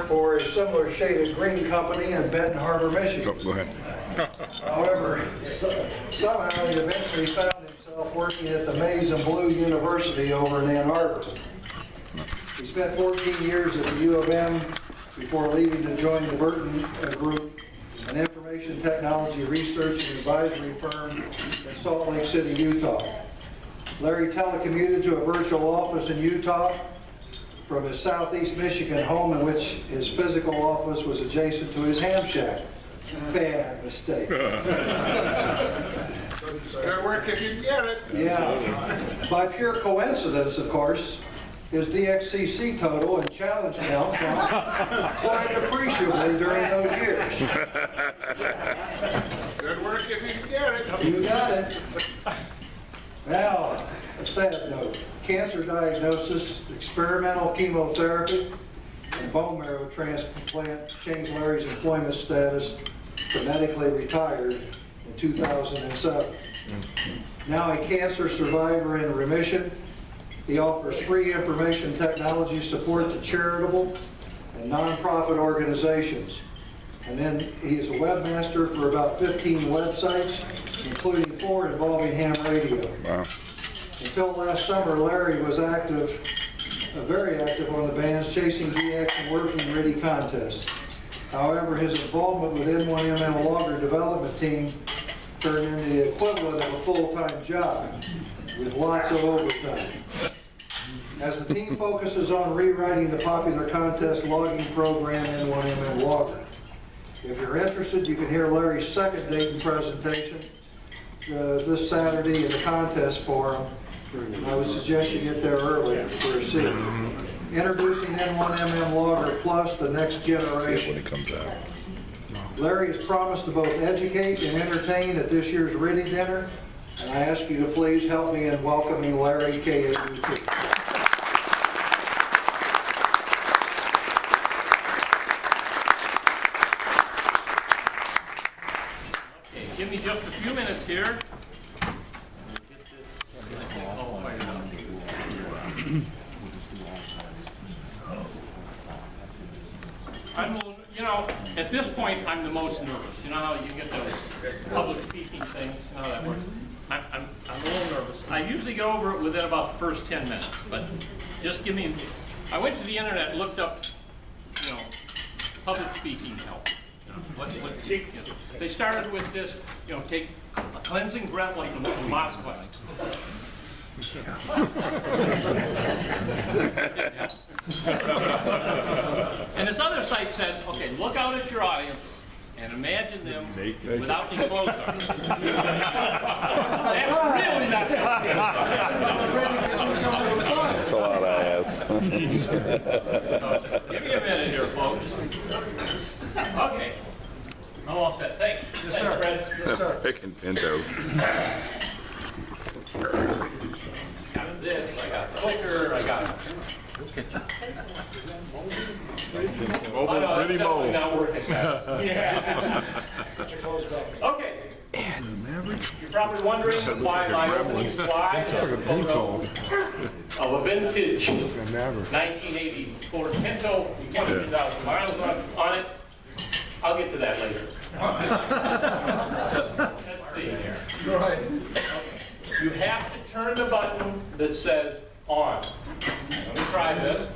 for a similar shaded green company in Benton Harbor, Michigan. Go ahead. However, somehow he eventually found himself working at the Maize and Blue University over in Ann Arbor. He spent 14 years at the U of M before leaving to join the Burton Group, an information technology research and advisory firm in Salt Lake City, Utah. Larry telecommuted to a virtual office in Utah from his southeast Michigan home, in which his physical office was adjacent to his ham shack. Bad mistake. Good work if you get it. Yeah. By pure coincidence, of course, his DXCC total and challenge count climbed appreciably during those years. Good work if you get it. You got it. Now, a sad note. Cancer diagnosis, experimental chemotherapy, and bone marrow transplant changed Larry's employment status to medically retired in 2007. Now a cancer survivor in remission, he offers free information technology support to charitable and nonprofit organizations. And then he is a webmaster for about 15 websites, including 4 involving ham radio. Wow. Until last summer, Larry was very active on the band's Chasing DX and Working Ready contest. However, his involvement with N1ML Logger development team turned into the equivalent of a full-time job with lots of overtime. As the team focuses on rewriting the popular contest logging program N1ML Logger. If you're interested, you can hear Larry's second Dayton presentation this Saturday in the contest forum. I would suggest you get there early for a seat. Introducing N1ML Logger Plus, the next generation. When it comes out. Larry has promised to both educate and entertain at this year's RTTY Dinner, and I ask you to please help me in welcoming Larry K8UT. Give me just a few minutes here. At this point, I'm the most nervous. You know how you get those public speaking things? You know how that works? I'm a little nervous. I usually get over it within about the first 10 minutes, but just give me. I went to the internet and looked up, public speaking help. They started with this, take a cleansing breath like the Moss cleanse. And this other site said, okay, look out at your audience and imagine them without any clothes on. That's really not helpful. That's a lot of ass. Give me a minute here, folks. Okay. I'm all set. Thank you. Yes, sir. Fred. Yes, sir. Picking Pinto. Got this. I got a filter. I got. Mobile, pretty mobile. Not working. Yeah. Okay. You're probably wondering why my opening slide has a photo of a vintage 1984 Pinto with 22,000 miles on it. I'll get to that later. Let's see here. Go ahead. You have to turn the button that says on. Let me try this.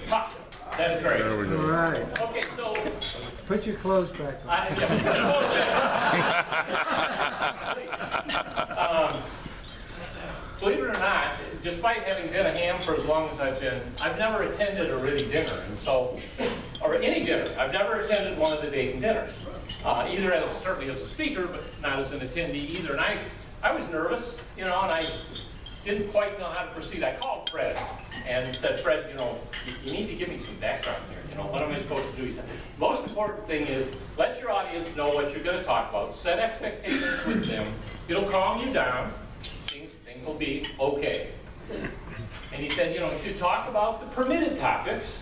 Ha! That's great. There we All go. right. Okay, so Put your clothes back on. Believe it or not, despite having been a ham for as long as I've been, I've never attended a RTTY dinner, and so, or any dinner. I've never attended one of the Dayton dinners, either certainly as a speaker, but not as an attendee either. And I was nervous, and I didn't quite know how to proceed. I called Fred and said, Fred, you need to give me some background here. What am I supposed to do? He said, most important thing is let your audience know what you're going to talk about. Set expectations with them. It'll calm you down. Things will be okay. And he said, you should talk about the permitted topics.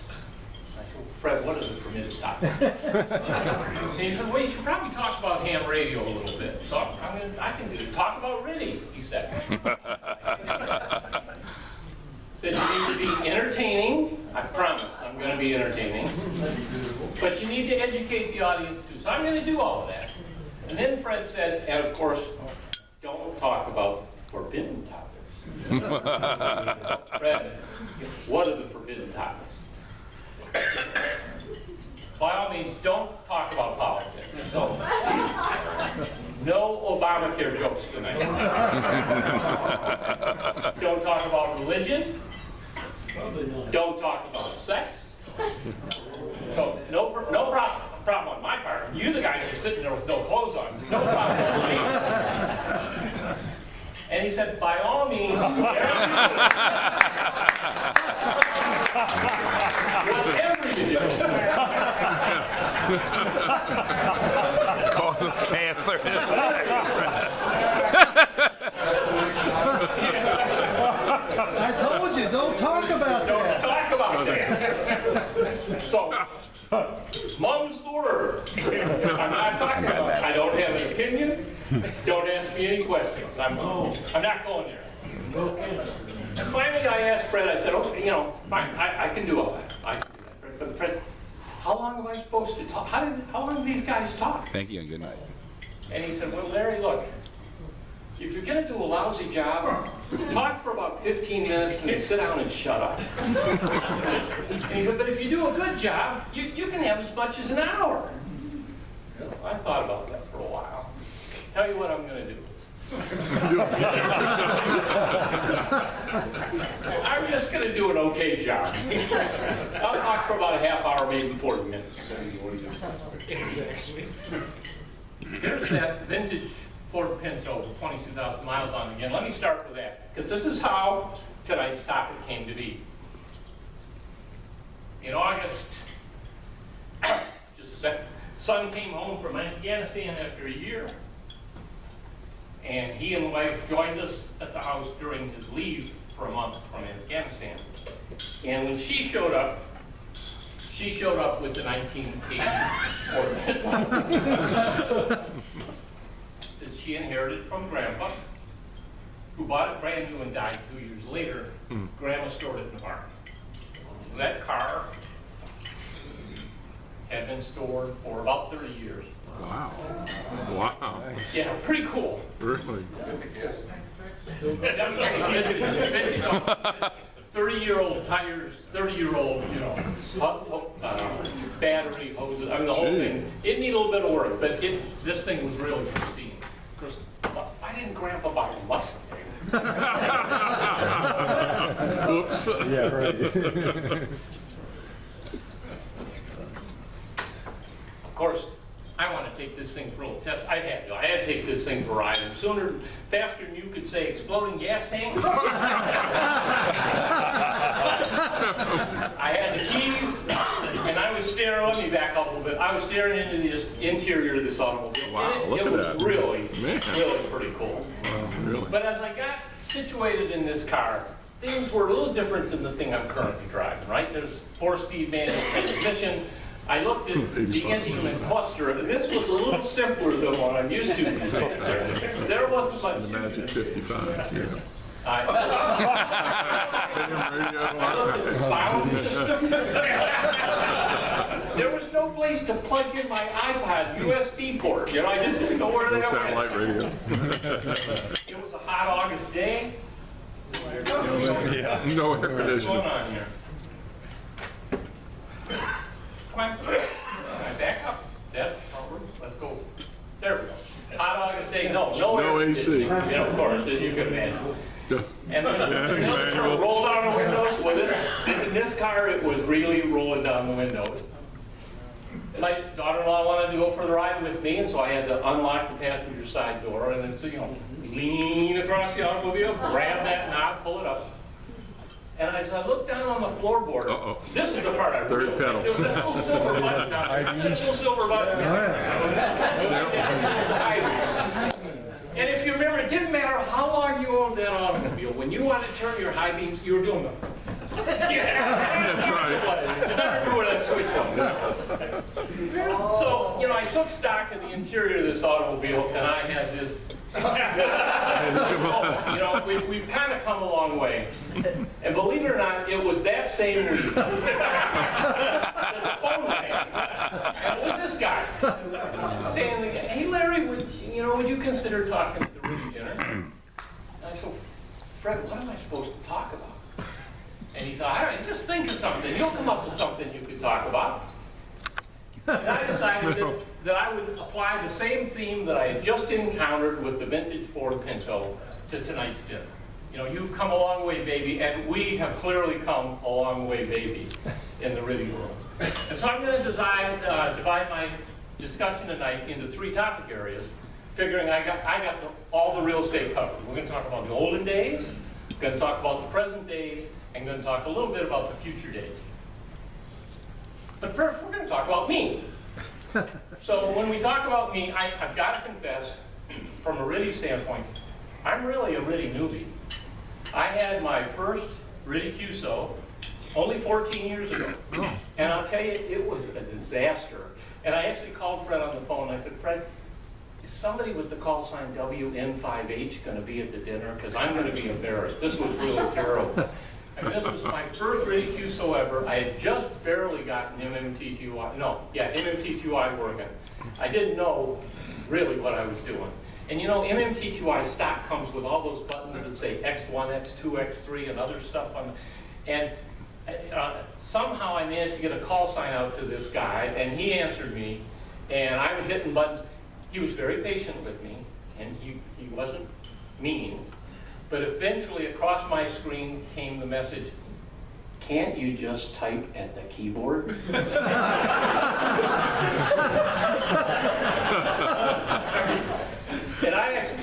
I said, well, Fred, what are the permitted topics? And he said, well, you should probably talk about ham radio a little bit. So I can do it. Talk about RTTY, he said. said you need to be entertaining. I promise I'm going to be entertaining. But you need to educate the audience too. So I'm going to do all of that. And then Fred said, and of course, don't talk about forbidden topics. Fred, what are the forbidden topics? By all means, don't talk about politics. So, no Obamacare jokes tonight. Don't talk about religion. Don't talk about sex. So no problem on my part. You the guys are sitting there with no clothes on. No problem with me. And he said, by all means, whatever you do. Causes cancer. I told you, don't talk about Don't that. talk about that. So, mum's the word. I'm not talking about it. I don't have an opinion. Don't ask me any questions. I'm not going there. And finally I asked Fred, I said, okay, fine, I can do all that. I can do that. But Fred, how long am I supposed to talk? How long do these guys talk? Thank you and good night. And he said, well, Larry, look, if you're going to do a lousy job, talk for about 15 minutes and then sit down and shut up. And he said, but if you do a good job, you can have as much as an hour. I thought about that for a while. Tell you what I'm going to do. I'm just going to do an okay job. I'll talk for about a half hour, maybe 40 minutes. Here's that vintage Ford Pinto, 22,000 miles on again. Let me start with that, because this is how tonight's topic came to be. In August, just a second, son came home from Afghanistan after a year, and he and wife joined us at the house during his leave for a month from Afghanistan. And when she showed up with the 1980 Ford Pinto that she inherited from Grandpa, who bought it brand new and died 2 years later. Grandma stored it in the barn. So that car had been stored for about 30 years. Wow. Wow. Yeah, pretty cool. Really? Definitely 30-year-old tires, 30-year-old, battery hoses. I mean, the whole thing. It needed a little bit of work, but this thing was really pristine. Why didn't Grandpa buy a Mustang? Oops. Yeah, right. Of course, I want to take this thing for a little test. I had to take this thing for a ride. And faster than you could say exploding gas tank. I had the keys, and I was staring, let me back up a little bit. I was staring into the interior of this automobile. Wow, look it at was that. really Man. pretty cool. Really? But as I got situated in this car, things were a little different than the thing I'm currently driving, right? There's 4-speed manual transmission. I looked at the instrument cluster, and this was a little simpler than what I'm used to. There wasn't much. The Magic 55. Yeah. I looked at the sound system. There was no place to plug in my iPod USB port. I just didn't know where No they were. satellite radio. It was a hot August day. No air What's conditioning. going on here? Come on. Can I back up? Deb, let's go. There we go. Hot August day. No air AC. conditioning. Of course, as you can imagine. And then Manual. roll down the windows. Well, in this car, it was really rolling down the windows. My daughter-in-law wanted to go for the ride with me, and so I had to unlock the passenger side door and then, lean across the automobile, grab that knob, pull it up. And as I looked down on the floorboard, this is the part I Third really pedal. liked. There was that little silver button down there. That little silver button. And if you remember, it didn't matter how long you owned that automobile. When you wanted to turn your high beams, you were doing them. That's right. You never knew where that switch was. So, I took stock of the interior of this automobile, and I had this You know, we've kind of come a long way. And believe it or not, it was that same week that the phone rang. And it was this guy saying, hey Larry, would you consider talking at the Ruby dinner? And I said, Fred, what am I supposed to talk about? And he said, all right, just think of something. You'll come up with something you could talk about. And I decided that I would apply the same theme that I had just encountered with the vintage Ford Pinto to tonight's dinner. You know, you've come a long way, baby, and we have clearly come a long way, baby, in the Riddy world. And so I'm going to divide my discussion tonight into 3 topic areas, figuring I got all the real estate covered. We're going to talk about the olden days, we're going to talk about the present days, and going to talk a little bit about the future days. But first, we're going to talk about me. So when we talk about me, I've got to confess, from a Riddy standpoint, I'm really a Riddy newbie. I had my first Riddy QSO only 14 years ago. And I'll tell you, it was a disaster. And I actually called Fred on the phone. I said, Fred, is somebody with the call sign WN5H going to be at the dinner? Because I'm going to be embarrassed. This was really terrible. I mean, this was my first Riddy QSO ever. I had just barely gotten MMTTY working. I didn't know really what I was doing. And you know, MMTTY stock comes with all those buttons that say X1, X2, X3, and other stuff on and somehow I managed to get a call sign out to this guy, and he answered me, and I was hitting buttons. He was very patient with me, and he wasn't mean. But eventually, across my screen came the message, can't you just type at the keyboard? And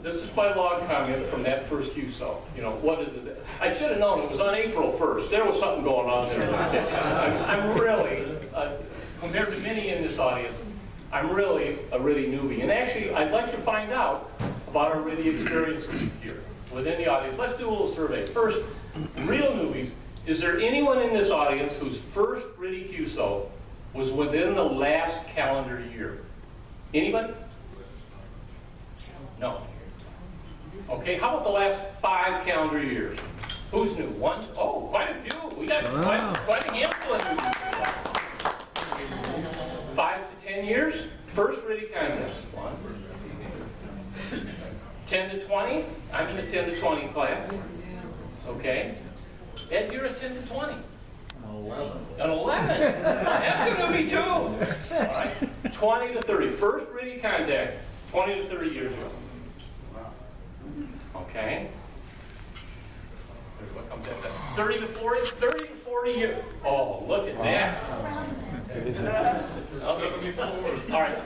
this is my log comment from that first QSO. You know, what is it? I should have known it was on April 1st. There was something going on there. I'm really, compared to many in this audience, I'm really a Riddy newbie. And actually, I'd like to find out about our Riddy experiences here within the audience. Let's do a little survey. First, real newbies. Is there anyone in this audience whose first Riddy QSO was within the last calendar year? Anybody? No. Okay, how about the last 5 calendar years? Who's new? One? Oh, quite a few. We got quite a handful of newbies. 5 to 10 years? First Riddy contest. 1. 10 to 20? I'm in the 10 to 20 class. Okay. Ed, you're a 10 to 20. 11. An 11. That's a newbie too. All right. 20 to 30. First Riddy contact, 20 to 30 years ago. Okay. What comes after that? 30 to 40? 30 to 40 years. Oh, look at that. Okay. All right.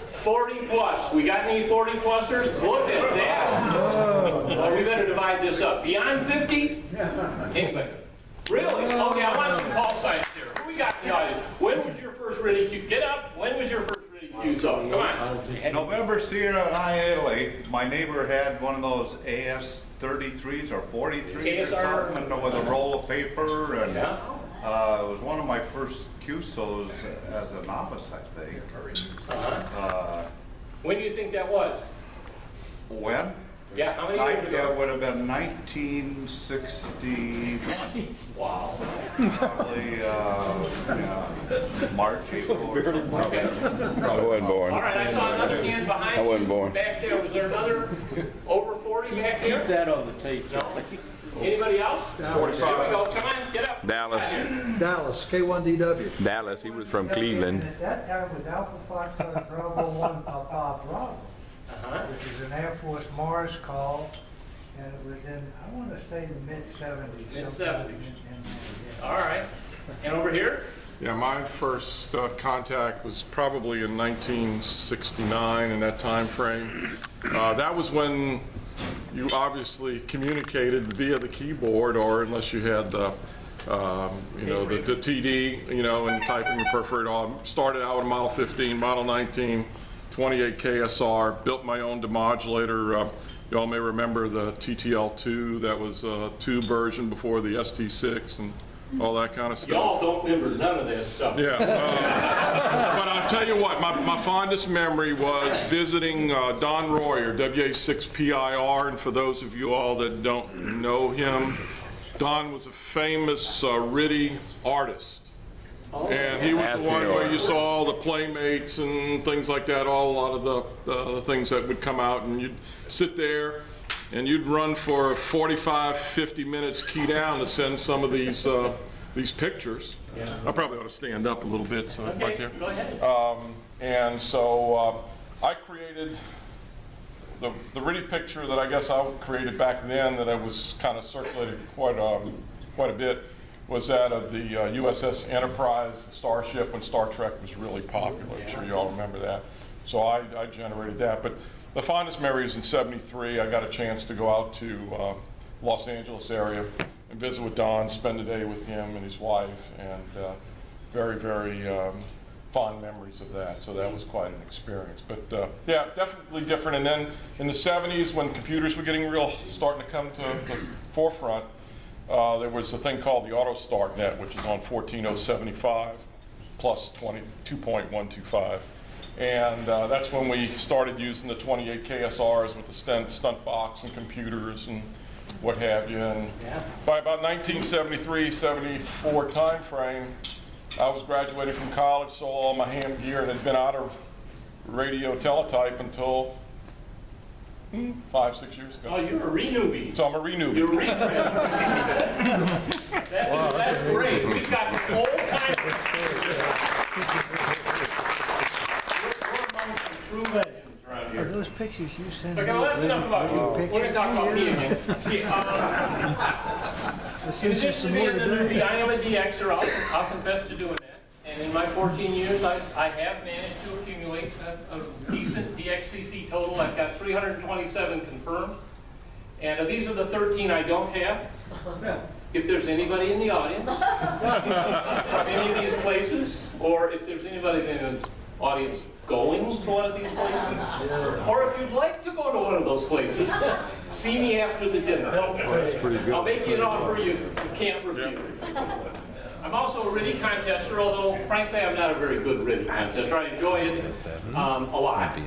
40 plus. We got any 40 plusers? Look at that. Oh, we better divide this up. Beyond 50? Anybody? Really? Okay, I want some call signs here. Who we got in the audience? When was your first Riddy Q? Get up. When was your first Riddy QSO? Come on. November, Sierra, High Italy. My neighbor had one of those AS33s or 43s or something with a roll of paper, and it was one of my first QSOs as a novice, I think. When do you think that was? When? Yeah, how many years ago? It would have been 1961. Wow. Probably, March, April. Or something. Okay. I wasn't born. All right, I saw another hand behind you. I wasn't born. Back there. Was there another over 40 back there? Keep that on the tape, Charlie. Anybody else? There we go. Come on, get up. Dallas. Dallas, K1DW. Dallas, he was from Cleveland. At that time it was Alpha Foxtrot Bravo 1 Papa Bravo, which is an Air Force Mars call, and it was in, I want to say, the mid-70s. Mid-70s. All right. And over here? Yeah, my first contact was probably in 1969, in that time frame. That was when you obviously communicated via the keyboard, or unless you had the, the TD, and typing your perforated arm. Started out with a Model 15, Model 19, 28 KSR, built my own demodulator. You all may remember the TTL2, that was a tube version before the ST6, and all that kind of stuff. Y'all don't remember none of that stuff. Yeah, but I'll tell you what, my fondest memory was visiting Don Royer, WA6PIR, and for those of you all that don't know him, Don was a famous RTTY artist. And he was the one where you saw all the playmates and things like that, a lot of the things that would come out, and you'd sit there and you'd run for 45, 50 minutes key down to send some of these pictures. Yeah. I probably ought to stand up a little bit so Okay, right there. go ahead. And so I created the RTTY picture that I guess I created back then, that I was kind of circulated quite a bit, was that of the USS Enterprise, the starship, when Star Trek was really popular. I'm sure you all remember that. So I generated that. But the fondest memory is in '73. I got a chance to go out to Los Angeles area and visit with Don, spend a day with him and his wife, and very, very fond memories of that. So that was quite an experience. But yeah, definitely different. And then in the '70s, when computers were getting starting to come to the forefront, there was a thing called the AutoStart Net, which is on 14.075 plus 2.125. And that's when we started using the 28 KSRs with the stunt box and computers and what have you. And by about 1973, 74 time frame, I was graduating from college, sold all my ham gear, and had been out of radio teletype until 5, 6 years ago. Oh, you're a re-newbie. So I'm a re-newbie. You're a re-friend. That's great. We've got some old timers. We're among some true legends around Are here. those pictures you sent me? Okay, well, that's enough about you. We're going to talk about me again. See, in addition to being a newbie, I am a DXer. I'll confess to doing that. And in my 14 years, I have managed to accumulate a decent DXCC total. I've got 327 confirmed. And these are the 13 I don't have. If there's anybody in the audience from any of these places, or if there's anybody in the audience going to one of these places, or if you'd like to go to one of those places, see me after the dinner. I'll make you an offer you can't refuse. I'm also a RTTY contester, although frankly I'm not a very good RTTY contester. I enjoy it a lot.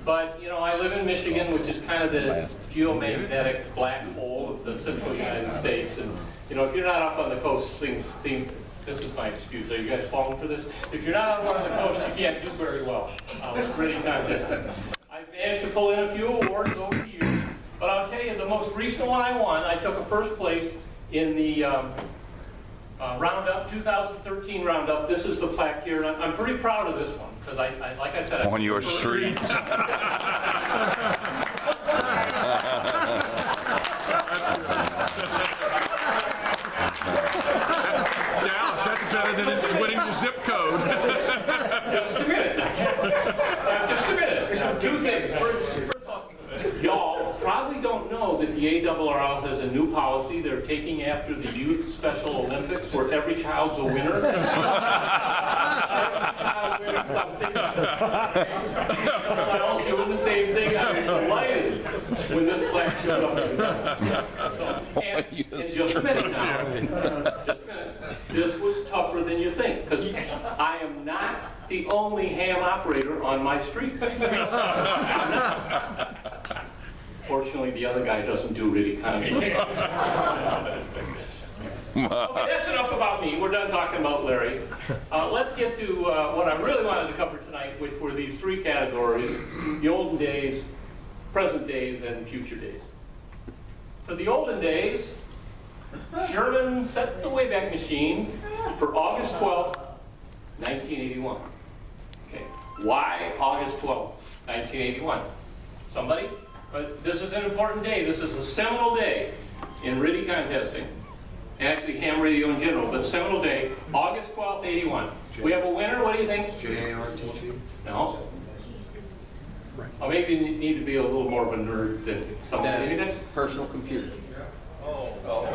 But you know, I live in Michigan, which is kind of the geomagnetic black hole of the central United States. And you know, if you're not up on the coast, this is my excuse. Are you guys falling for this? If you're not on one of the coasts, you can't do very well with RTTY contesting. I've managed to pull in a few awards over the years, but I'll tell you, the most recent one I won, I took a first place in the Roundup, 2013 Roundup. This is the plaque here, and I'm pretty proud of this one, because like I said, On your street. Dallas, that's better than winning your zip code. Just a minute. Just a minute. Two things. First of all, y'all probably don't know that the ARRL has a new policy. They're taking after the Youth Special Olympics, where every child's a winner. I'm doing the same thing. I'm delighted when this plaque shows up. And just a minute now. Just a minute. This was tougher than you think, because I am not the only ham operator on my street. I'm not. Fortunately, the other guy doesn't do RTTY contests. Okay, that's enough about me. We're done talking about Larry. Let's get to what I really wanted to cover tonight, which were these three categories: the olden days, present days, and future days. For the olden days, Sherman set the Wayback Machine for August 12th, 1981. Okay, why August 12th, 1981? Somebody? But this is an important day. This is a seminal day in RTTY contesting, and actually ham radio in general, but seminal day, August 12th, 81. We have a winner. What do you think? RTTY. No? Oh, maybe you need to be a little more of a nerd than somebody. Maybe that's Personal computer. Oh, God.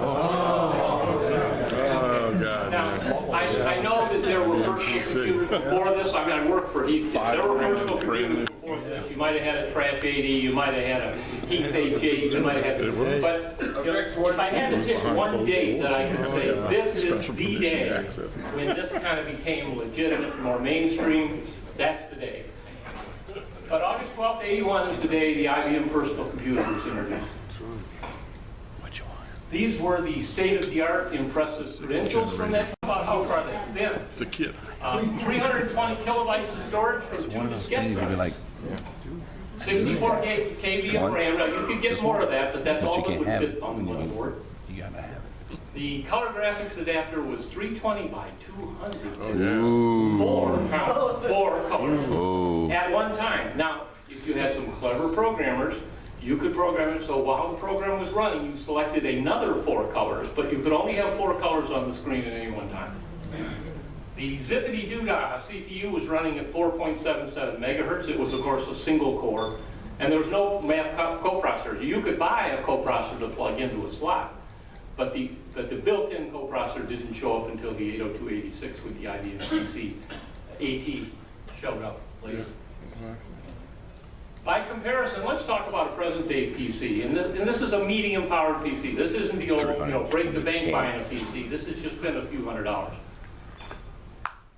Now, I know that there were personal computers before this. I mean, I worked for Heath. If there were personal computers before this, you might have had a Trash 80, you might have had a Heath HA, you might have had, but if I had to pick one date that I could say, this is the day when this kind of became legitimate, more mainstream, that's the day. But August 12th, 81 is the day the IBM personal computer was introduced. These were the state-of-the-art impressive credentials from that, about how far that's been. It's a kid. 320 kilobytes of storage for 2 diskette drives. 64 KB of RAM. Now, you could get more of that, but that's all that would fit on the motherboard. You gotta have it. The color graphics adapter was 320 by 200. Oh, yeah. Four colors at one time. Now, if you had some clever programmers, you could program it so while the program was running, you selected another 4 colors, but you could only have 4 colors on the screen at any one time. The zippity-doo-dah CPU was running at 4.77 megahertz. It was, of course, a single core, and there was no math coprocessor. You could buy a coprocessor to plug into a slot, but the built-in coprocessor didn't show up until the 80286 with the IBM PC AT showed up later. By comparison, let's talk about a present-day PC, and this is a medium-powered PC. This isn't the old, break the bank buying a PC. This has just been a few $100s.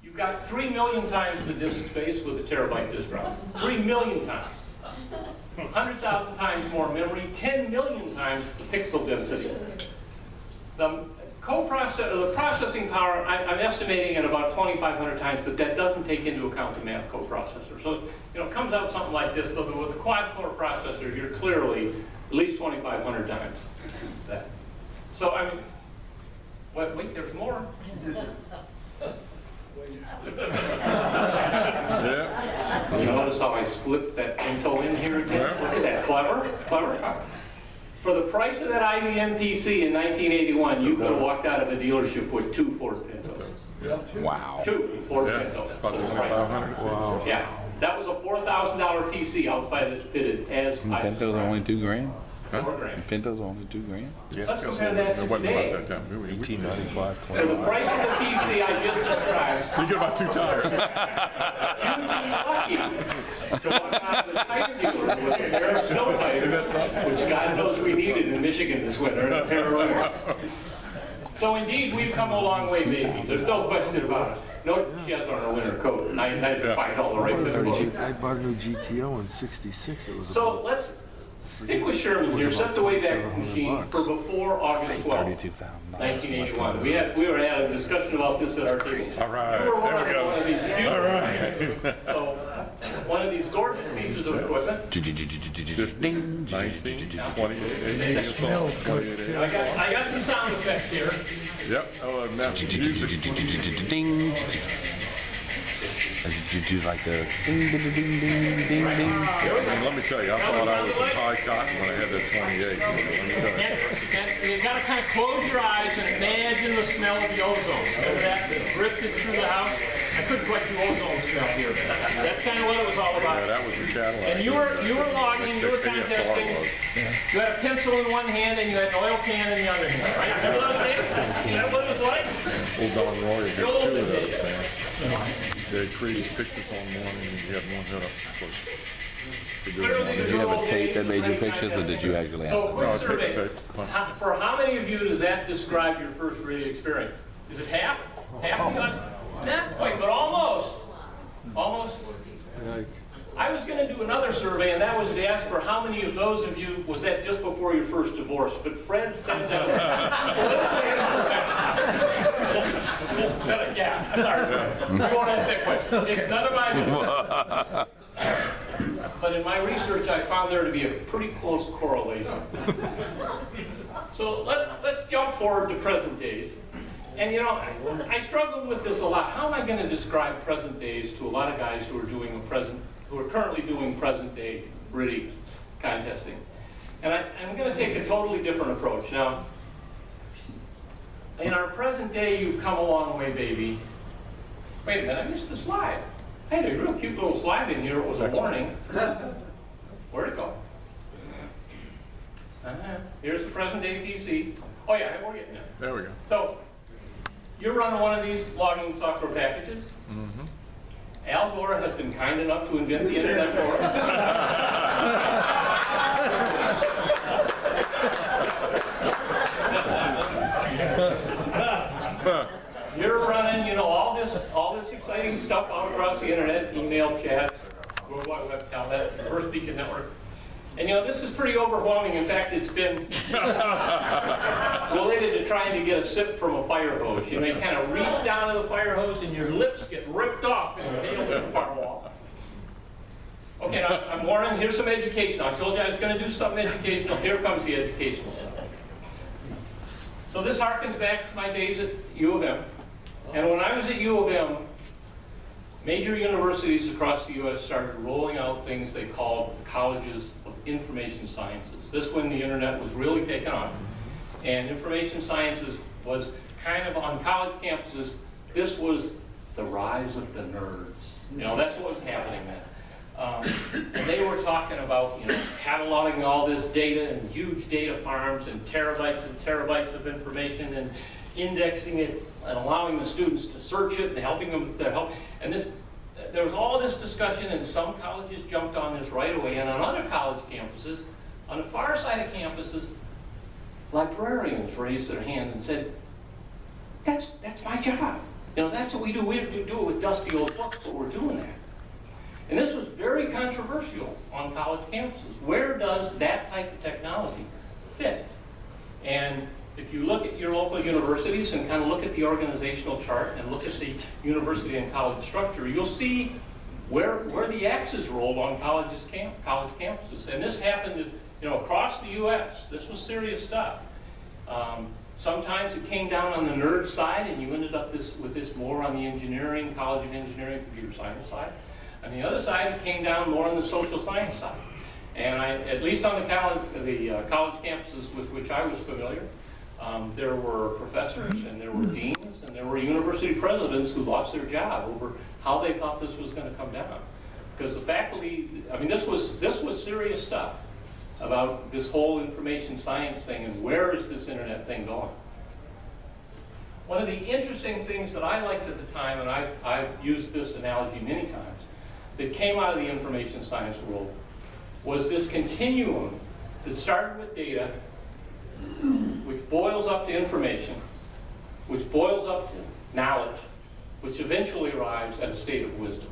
You've got 3 million times the disk space with a terabyte disk drive. 3 million times. 100,000 times more memory, 10 million times the pixel density. The processing power, I'm estimating at about 2,500 times, but that doesn't take into account the math coprocessor. So, it comes out something like this, but with a quad-core processor, you're clearly at least 2,500 times that. So, I mean, wait, there's more. Yeah. You notice how I slipped that Intel in here again? Look at that, clever. For the price of that IBM PC in 1981, you could have walked out of a dealership with 2 Ford Pintos. Wow. 2 Ford Yeah. Pintos. About 2,500. Wow. Yeah, that was a $4,000 PC outfitted as Pintos are only $2,000. $4,000. Pintos are only $2,000. Let's compare that to It wasn't today. about that time. 1895, For the price of the PC I just described, You get about 2 tires. you'd be lucky to walk out of the tire dealer with a pair of snow tires, which God knows we needed in Michigan this winter, and a pair of runners. So indeed, we've come a long way, baby. There's no question about it. No, she has on her winter coat, and I had to fight all the right to the boat. I bought a new GTO in '66. It was So let's stick with Sherman here. Set the Wayback Machine for before August 12th, 1981. We were having a discussion about this at our table. All right. You were There we go. one of these beautiful All right. So, one of these gorgeous pieces of equipment. 19, 28, 28. I got some sound effects here. Yep. Oh, now music. Did you like the ding ding ding ding ding ding ding? And let me tell you, I thought I was in high cotton when I had that 28. Let me tell you. And you got to kind of close your eyes and imagine the smell of the ozone. So that drifted through the house. I couldn't quite do ozone smell here. That's kind of what it was all Yeah, about. that was the Cadillac. And you were logging, you were The ASR contesting. was. You had a pencil in one hand and you had an oil can in the other hand, right? Remember those days? Is that what it was like? Old Don Roy had 2 of Golden those, days. man. They had Creed's pictures on one, and you had one head up. Did you have a tape that made you pictures, or did you actually have So, them? quick No, survey. tape. For how many of you does that describe your first radio experience? Is it half? Half of you? Not quite, but almost. Almost. I was going to do another survey, and that was to ask for how many of those of you was that just before your first divorce. But Fred said that was. Yeah, sorry, Fred. We won't answer that question. It's none of my business. But in my research, I found there to be a pretty close correlation. So let's jump forward to present days. And I struggled with this a lot. How am I going to describe present days to a lot of guys who are currently doing present day RTTY contesting? And I'm going to take a totally different approach. Now, in our present day, you've come a long way, baby. Wait a minute, I missed the slide. I had a real cute little slide in here. It was a warning. Where'd it go? Here's the present day PC. Oh yeah, we're getting there. There we go. So, you're running one of these logging software packages. Al Gore has been kind enough to invent the internet for us. You're running, you know, all this exciting stuff out across the internet, email, chat, World Wide Web, Telnet, First Beacon Network. And you know, this is pretty overwhelming. In fact, it's been related to trying to get a sip from a fire hose. You know, you kind of reach down to the fire hose and your lips get ripped off and you nail the firewall. Okay, now I'm warning, here's some educational. I told you I was going to do something educational. Here comes the educational stuff. So this harkens back to my days at U of M. And when I was at U of M, major universities across the U.S. started rolling out things they called colleges of information sciences. This when the internet was really taken on. And information sciences was kind of on college campuses, this was the rise of the nerds. You know, that's what was happening then. And they were talking about, you know, cataloging all this data and huge data farms and terabytes of information and indexing it and allowing the students to search it and helping them with their help. And there was all this discussion, and some colleges jumped on this right away. And on other college campuses, on the far side of campuses, librarians raised their hand and said, that's my job. You know, that's what we do. We have to do it with dusty old books, but we're doing that. And this was very controversial on college campuses. Where does that type of technology fit? And if you look at your local universities and kind of look at the organizational chart and look at the university and college structure, you'll see where the axes rolled on college campuses. And this happened, you know, across the U.S. This was serious stuff. Sometimes it came down on the nerd side, and you ended up with this more on the engineering, college of engineering, computer science side. On the other side, it came down more on the social science side. And at least on the college campuses with which I was familiar, there were professors and there were deans and there were university presidents who lost their job over how they thought this was going to come down. Because the faculty, I mean, this was serious stuff about this whole information science thing and where is this internet thing going. One of the interesting things that I liked at the time, and I've used this analogy many times, that came out of the information science world was this continuum that started with data, which boils up to information, which boils up to knowledge, which eventually arrives at a state of wisdom.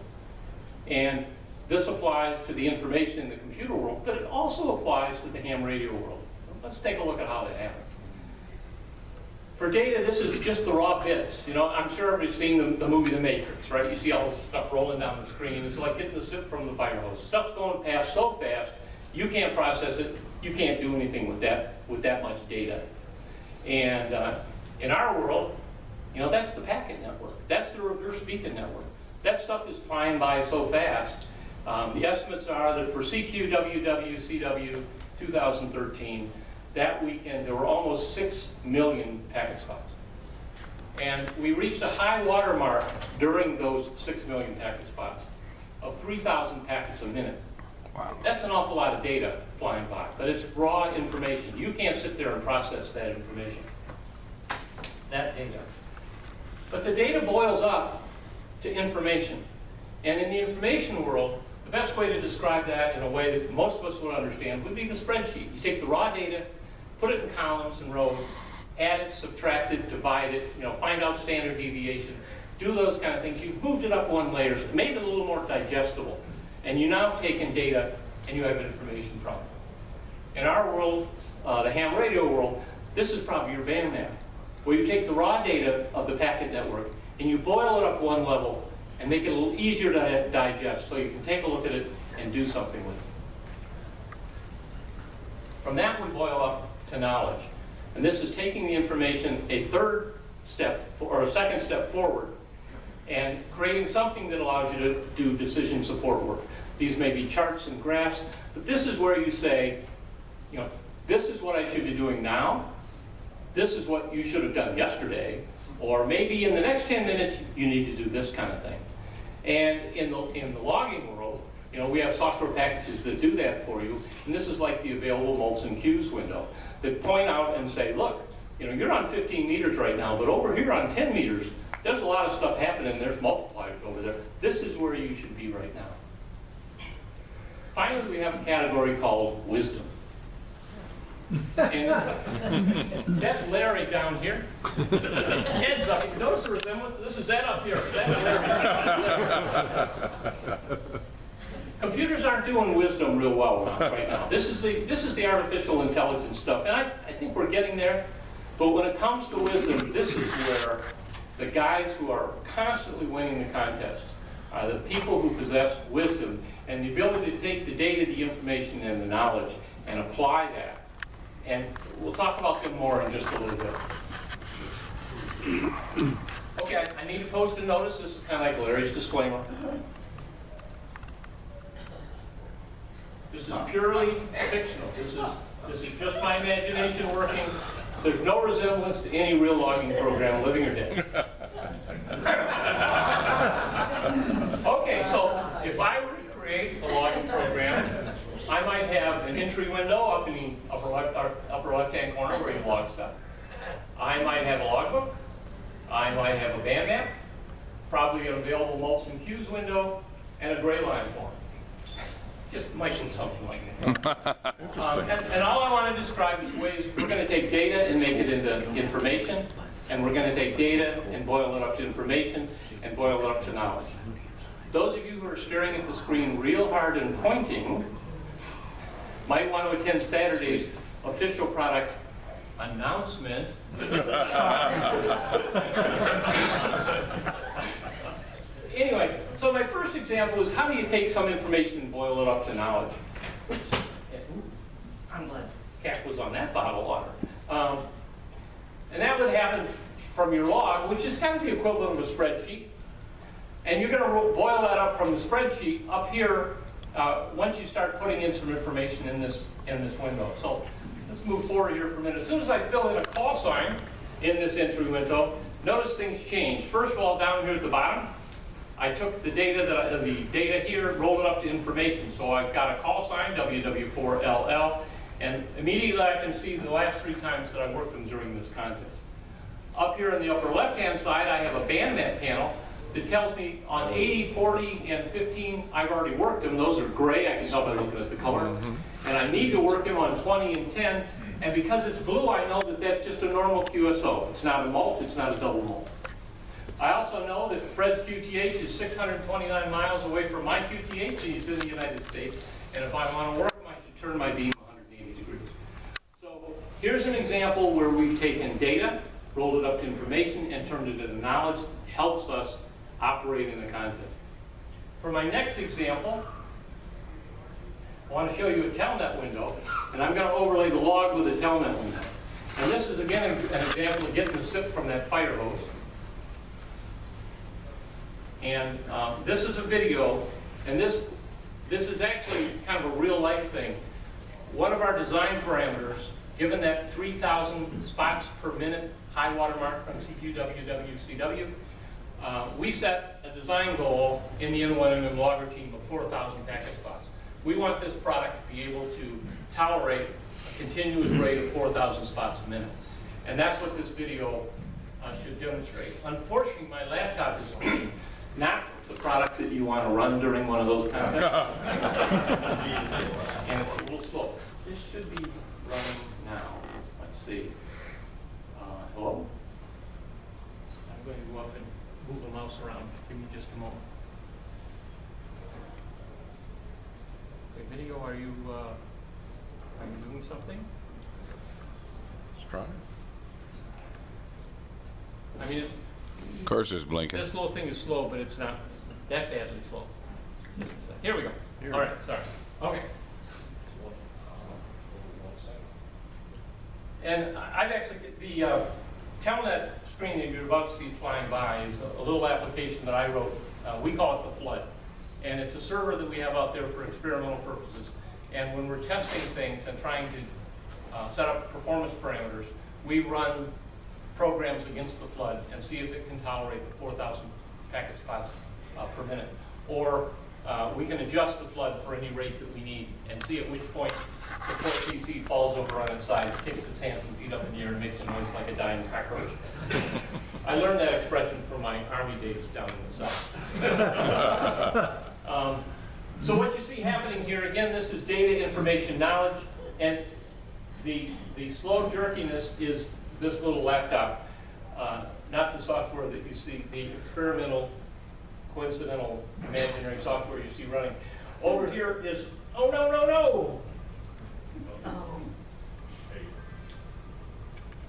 And this applies to the information in the computer world, but it also applies to the ham radio world. Let's take a look at how that happens. For data, this is just the raw bits. You know, I'm sure everybody's seen the movie The Matrix, right? You see all this stuff rolling down the screen. It's like getting the sip from the fire hose. Stuff's going past so fast, you can't process it. You can't do anything with that much data. And in our world, you know, that's the packet network. That's the reverse beacon network. That stuff is flying by so fast. The estimates are that for CW 2013, that weekend, there were almost 6 million packet spots. And we reached a high water mark during those 6 million packet spots of 3,000 packets a minute. Wow. That's an awful lot of data flying by, but it's raw information. You can't sit there and process that information, that data. But the data boils up to information. And in the information world, the best way to describe that in a way that most of us would understand would be the spreadsheet. You take the raw data, put it in columns and rows, add it, subtract it, divide it, you know, find out standard deviation, do those kind of things. You've moved it up one layer, made it a little more digestible. And you now have taken data and you have information from it. In our world, the ham radio world, this is probably your band map, where you take the raw data of the packet network and you boil it up one level and make it a little easier to digest so you can take a look at it and do something with it. From that, we boil up to knowledge. And this is taking the information a third step or a second step forward and creating something that allows you to do decision support work. These may be charts and graphs, but this is where you say, you know, this is what I should be doing now. This is what you should have done yesterday. Or maybe in the next 10 minutes, you need to do this kind of thing. And in the logging world, you know, we have software packages that do that for you. And this is like the available molts and queues window that point out and say, look, you know, you're on 15 meters right now, but over here on 10 meters, there's a lot of stuff happening. There's multipliers over there. This is where you should be right now. Finally, we have a category called wisdom. And that's Larry down here. Ed's up here. Notice the resemblance? This is Ed up here. That's Larry. Computers aren't doing wisdom real well right now. This is the artificial intelligence stuff, and I think we're getting there. But when it comes to wisdom, this is where the guys who are constantly winning the contest are the people who possess wisdom and the ability to take the data, the information, and the knowledge and apply that. And we'll talk about them more in just a little bit. Okay, I need to post a notice. This is kind of like Larry's disclaimer. This is purely fictional. This is just my imagination working. There's no resemblance to any real logging program, living or dead. Okay, so if I were to create a logging program, I might have an entry window up in the upper left-hand corner where you log stuff. I might have a logbook. I might have a band map, probably an available mults and queues window, and a gray line form. Just might do something like that. And all I want to describe is ways we're going to take data and make it into information, and we're going to take data and boil it up to information and boil it up to knowledge. Those of you who are staring at the screen real hard and pointing might want to attend Saturday's official product announcement. Anyway, so my first example is how do you take some information and boil it up to knowledge? I'm glad Cap was on that bottle of water. And that would happen from your log, which is kind of the equivalent of a spreadsheet. And you're going to boil that up from the spreadsheet up here once you start putting in some information in this window. So let's move forward here for a minute. As soon as I fill in a call sign in this entry window, notice things change. First of all, down here at the bottom, I took the data here, rolled it up to information. So I've got a call sign, WW4LL, and immediately I can see the last 3 times that I worked them during this contest. Up here on the upper left-hand side, I have a band map panel that tells me on 80, 40, and 15, I've already worked them. Those are gray, I can tell by looking at the color. And I need to work them on 20 and 10, and because it's blue, I know that that's just a normal QSO. It's not a mult, it's not a double mult. I also know that Fred's QTH is 629 miles away from my QTH, he's in the United States, and if I want to work him, I should turn my beam 180 degrees. So here's an example where we've taken data, rolled it up to information, and turned it into knowledge that helps us operate in the contest. For my next example, I want to show you a telnet window, and I'm going to overlay the log with a telnet window. And this is, again, an example of getting the sip from that fire hose. And this is a video, and this is actually kind of a real-life thing. One of our design parameters, given that 3,000 spots per minute high water mark from K8UT we set a design goal in the N1MM logger team of 4,000 packet spots. We want this product to be able to tolerate a continuous rate of 4,000 spots a minute. And that's what this video should demonstrate. Unfortunately, my laptop is not the product that you want to run during one of those contests. And it's a little slow. This should be running now. Let's see. Hello? I'm going to go up and move the mouse around. Give me just a moment. Okay, video, are you doing something? Let's try it. I mean, Cursor's blinking. this little thing is slow, but it's not that badly slow. Just a sec. Here we go. All right, sorry. Okay. And I've actually, the telnet screen that you're about to see flying by is a little application that I wrote. We call it the Flood. And it's a server that we have out there for experimental purposes. And when we're testing things and trying to set up performance parameters, we run programs against the flood and see if it can tolerate the 4,000 packet spots per minute. Or we can adjust the flood for any rate that we need and see at which point the poor PC falls over on its side, kicks its hands and feet up in the air and makes a noise like a dying cockroach. I learned that expression from my Army days down in the South. So what you see happening here, again, this is data, information, knowledge, and The slow jerkiness is this little laptop, not the software that you see, the experimental, coincidental, imaginary software you see running. Over here is, oh no, no, no!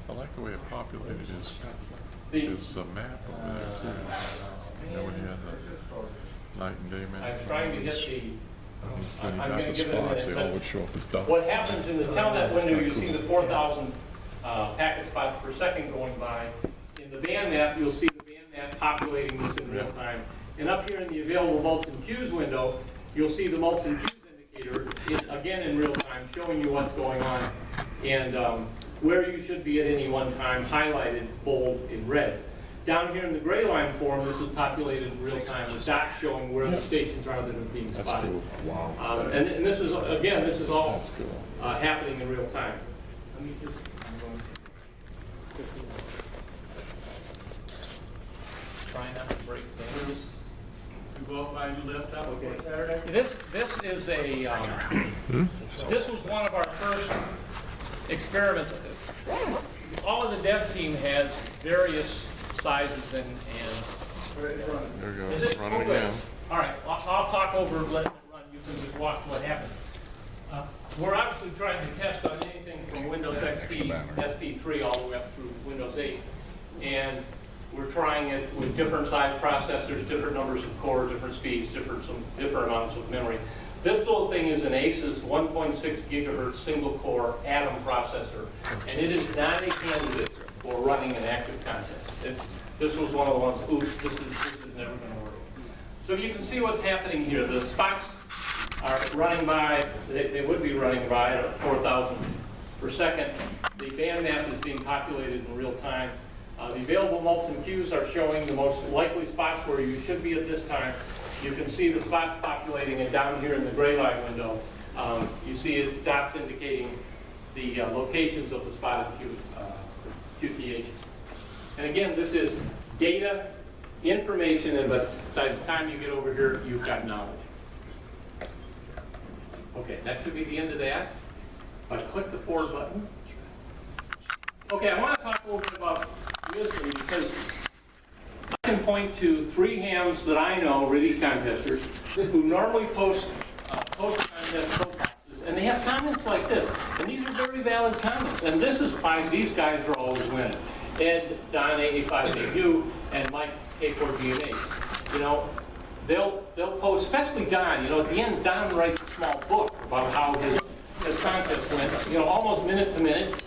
I like the way it populated his map over there too. You know, when he had the night and day map. I'm trying to get the, When I'm you going got to the give it a spots, minute. they all would show up as dots. What happens in the telnet window, you see the 4,000 packet spots per second going by. In the band map, you'll see the band map populating this in real time. And up here in the available mults and queues window, you'll see the mults and queues indicator, again in real time, showing you what's going on and where you should be at any one time, highlighted, bold, in red. Down here in the gray line form, this is populated in real time, with dots showing where the stations are that are being That's spotted. cool. Wow. And this is, again, this is all That's cool. happening in real time. Let me just, try not to break things. You go out by your laptop Okay. on Saturday? This is a, this was one of our first experiments. All of the dev team has various sizes and There you is go. it? Run Oh, it good. again. All right, I'll talk over, let it run, you can just watch what happens. We're obviously trying to test on anything from Windows XP, SP3, all the way up through Windows 8. And we're trying it with different size processors, different numbers of cores, different speeds, different amounts of memory. This little thing is an ASUS 1.6 gigahertz single core Atom processor, and it is not a candidate for running an active contest. This was one of the ones, oops, this is never going to work. So you can see what's happening here. The spots are running by, they would be running by at 4,000 per second. The band map is being populated in real time. The available mults and queues are showing the most likely spots where you should be at this time. You can see the spots populating, and down here in the gray line window, you see it, dots indicating the locations of the spotted QTHs. And again, this is data, information, and by the time you get over here, you've got knowledge. Okay, that should be the end of that. If I click the forward button. Okay, I want to talk a little bit about wisdom, because I can point to 3 hams that I know, RTTY contesters, who normally post contest profiles, and they have comments like this. And these are very valid comments. And this is why these guys are always winning. Ed, Don, K8UT, and Mike, K4G&A. You know, they'll post, especially Don, you know, at the end, Don writes a small book about how his contest went, you know, almost minute to minute.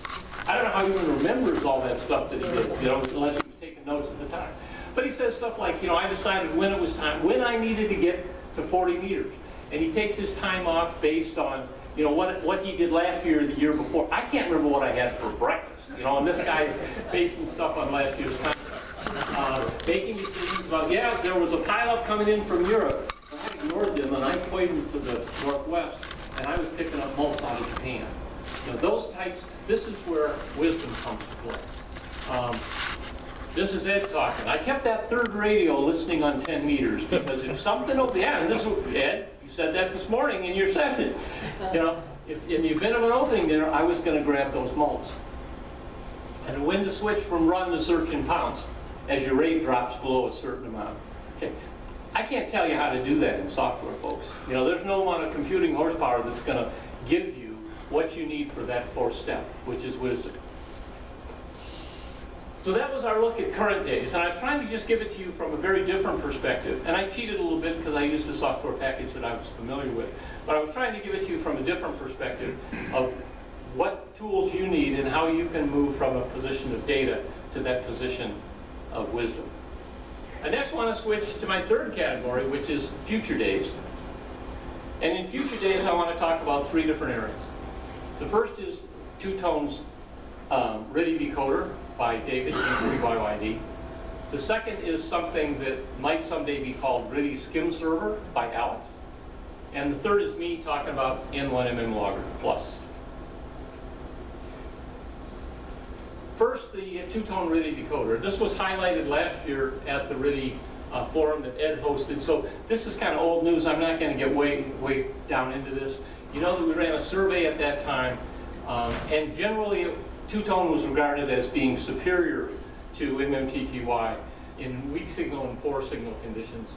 I don't know how he even remembers all that stuff that he did, you know, unless he was taking notes at the time. But he says stuff like, you know, I decided when it was time, when I needed to get to 40 meters. And he takes his time off based on, you know, what he did last year or the year before. I can't remember what I had for breakfast, you know, and this guy's basing stuff on last year's time. Making decisions about, yeah, there was a pileup coming in from Europe. And I ignored them, and I pointed to the northwest, and I was picking up mulch out of Japan. You know, those types, this is where wisdom comes to play. This is Ed talking. I kept that third radio listening on 10 meters because if something, yeah, and this was, Ed, you said that this morning in your session. You know, if, in the event of an opening there, I was going to grab those mults. And when to switch from run to search and pounce as your rate drops below a certain amount. Okay. I can't tell you how to do that in software, folks. You know, there's no amount of computing horsepower that's going to give you what you need for that 4th step, which is wisdom. So that was our look at current days, and I was trying to just give it to you from a very different perspective. And I cheated a little bit because I used a software package that I was familiar with. But I was trying to give it to you from a different perspective of what tools you need and how you can move from a position of data to that position of wisdom. I next want to switch to my 3rd category, which is future days. And in future days, I want to talk about 3 different areas. The first is Two-Tone's RTTY decoder by David, D3YYD. The second is something that might someday be called RTTY Skim Server by Alex. And the third is me talking about N1MM Logger Plus. First, the Two-Tone RTTY decoder. This was highlighted last year at the RTTY forum that Ed hosted. So this is kind of old news. I'm not going to get way down into this. You know that we ran a survey at that time And generally, two-tone was regarded as being superior to MMTTY in weak signal and poor signal conditions.